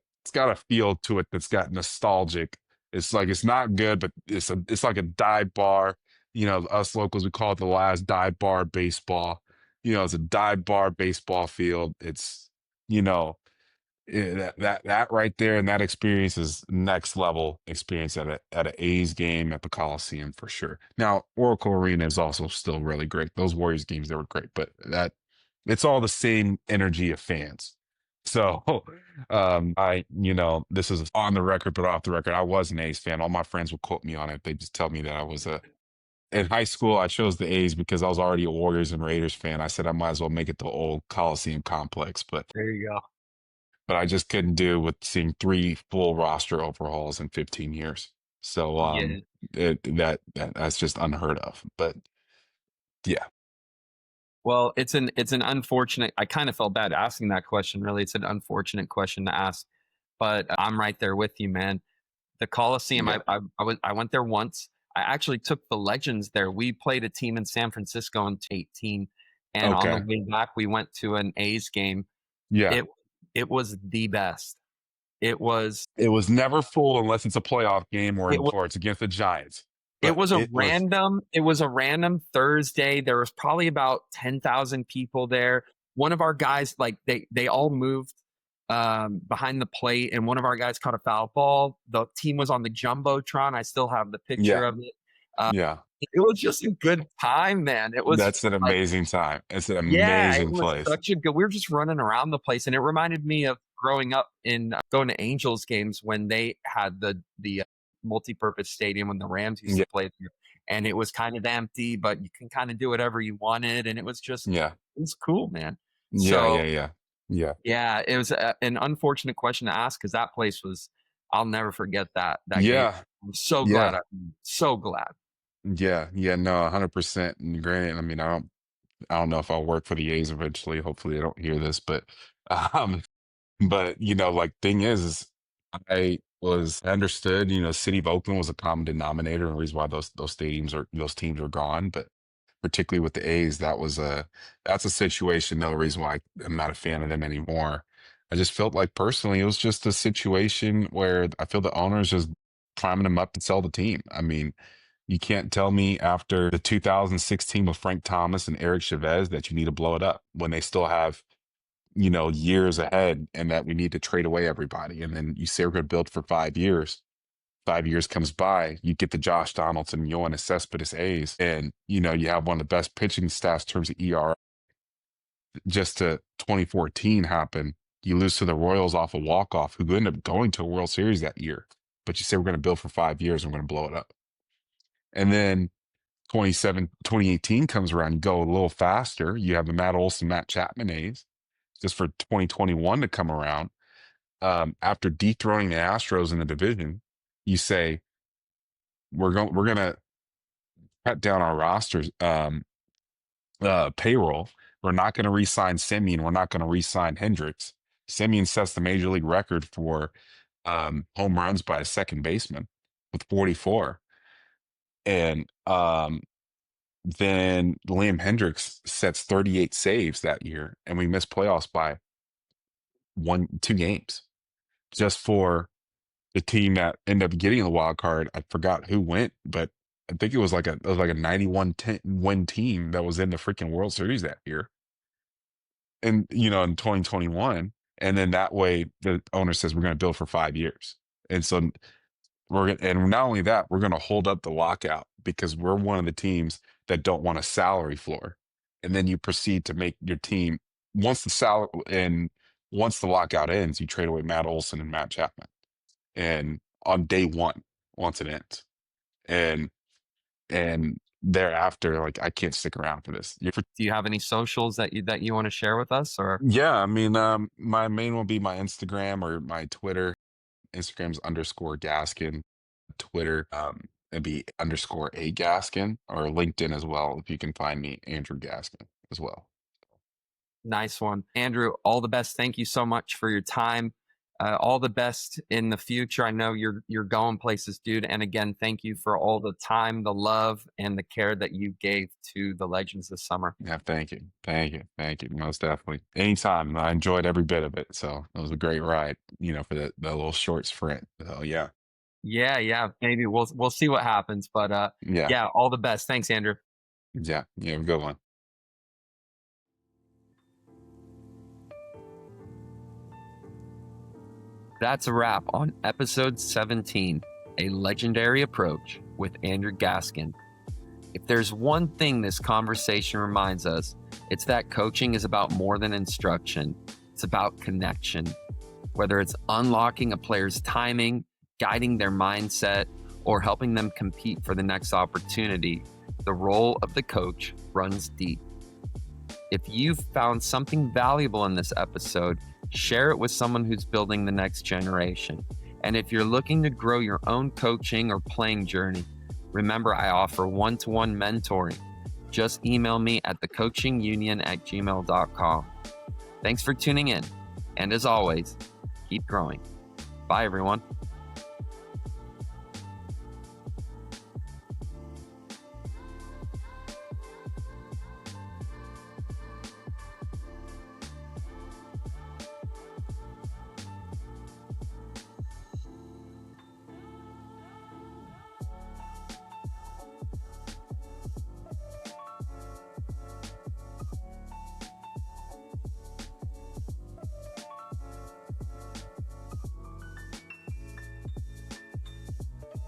feel to it that's got nostalgic. It's like it's not good, but it's like a dive bar. Us locals we call it the last dive bar baseball. It's a dive bar baseball field. It's you know that right there, and that experience is next level experience at a A's game at the Coliseum for sure. Now, Oracle Arena is also still really great. Those Warriors games, they were great, but that it's all the same energy of fans. So, this is on the record, but off the record, I was an A's fan. All my friends would quote me on it. They just tell me that I was in high school. I chose the A's because I was already a Warriors and Raiders fan. I said I might as well make it the old Coliseum complex, There you go. but I just couldn't do with seeing 3 full roster overhauls in 15 years. So Yeah. that's just unheard of. But yeah, Well, it's an unfortunate. I kind of felt bad asking that question. Really, it's an unfortunate question to ask, but I'm right there with you, man. The Coliseum. yeah, I went there once. I actually took the Legends there. We played a team in San Francisco in 18, and on the okay, way back, we went to an A's game. yeah. It it was the best. It was It was never full unless it's a playoff game it or it's against the Giants. It But was it was it was a random Thursday. There was probably about 10,000 people there. One of our guys, like they all moved behind the plate, and one of our guys caught a foul ball. The team was on the jumbotron. I still have the picture yeah, of it. Uh, yeah. it was just a good time, man. It was That's an like, amazing time. It's an yeah, it amazing was place. such a good. We were just running around the place, and it reminded me of growing up in going to Angels games when they had the multi-purpose stadium when the Rams used Yeah, to play there, and it was kind of empty, but you can kind of do whatever you wanted, and yeah, it was cool, man. yeah, So yeah, yeah, yeah, yeah, it was an unfortunate question to ask because that place was. I'll never forget that game. yeah, I'm so glad. yeah, I'm so glad. yeah, yeah. No, 100%. And granted, I mean, I don't know if I'll work for the A's eventually. Hopefully, I don't hear this, um, but like thing is I understood, City of Oakland was a common denominator and reason why those teams are gone. But particularly with the A's, that's a situation, no reason why I'm not a fan of them anymore. I just felt like personally it was just a situation where I feel the owners just priming them up to sell the team. I mean, you can't tell me after the 2016 with Frank Thomas and Eric Chavez that you need to blow it up when they still have years ahead, and that we need to trade away everybody. And then you say we're going to build for 5 years. 5 years comes by, you get the Josh Donaldson, Yoenis Cespedes A's, and you have one of the best pitching stats in terms of ERA. Just to 2014 happen, you lose to the Royals off a walk-off, who ended up going to a World Series that year. But you say we're going to build for 5 years and we're going to blow it up. And then 2018 comes around, you go a little faster. You have the Matt Olson, Matt Chapman A's, just for 2021 to come around. After dethroning the Astros in the division, you say we're going to cut down our rosters payroll. We're not going to re-sign Semien. We're not going to re-sign Hendricks. Semien sets the major league record for home runs by a second baseman with 44. And then Liam Hendricks sets 38 saves that year, and we missed playoffs by 2 games, just for the team that ended up getting the wild card. I forgot who went, but I think it was like a 91 win team that was in the freaking World Series that year. And in 2021, and then that way the owner says we're going to build for 5 years. And so and not only that, we're going to hold up the lockout because we're one of the teams that don't want a salary floor. And then you proceed to make your team, once the lockout ends, you trade away Matt Olson and Matt Chapman. And on day one, once it ends, and thereafter, like, I can't stick around for this. Do you have any socials that you want to share with us? Or Yeah, I mean, my main will be my Instagram or my Twitter. Instagram's _Gaskin. Twitter, it'd be _A Gaskin, or LinkedIn as well. If you can find me, Andrew Gaskin as well. Nice one. Andrew, all the best. Thank you so much for your time. All the best in the future. I know you're going places, dude. And again, thank you for all the time, the love, and the care that you gave to the Legends this summer. Yeah, thank you. Most definitely. Anytime. I enjoyed every bit of it. So it was a great ride, for the little short sprint. So yeah. Yeah. Maybe we'll see what happens. But yeah, all the best. Thanks, Andrew. Yeah, a good one. That's a wrap on episode 17, A Legendary Approach with Andrew Gaskin. If there's one thing this conversation reminds us, it's that coaching is about more than instruction. It's about connection. Whether it's unlocking a player's timing, guiding their mindset, or helping them compete for the next opportunity, the role of the coach runs deep. If you've found something valuable in this episode, share it with someone who's building the next generation. And if you're looking to grow your own coaching or playing journey, remember I offer one-to-one mentoring. Just email me at thecoachingunion@gmail.com. Thanks for tuning in. And as always, keep growing. Bye, everyone.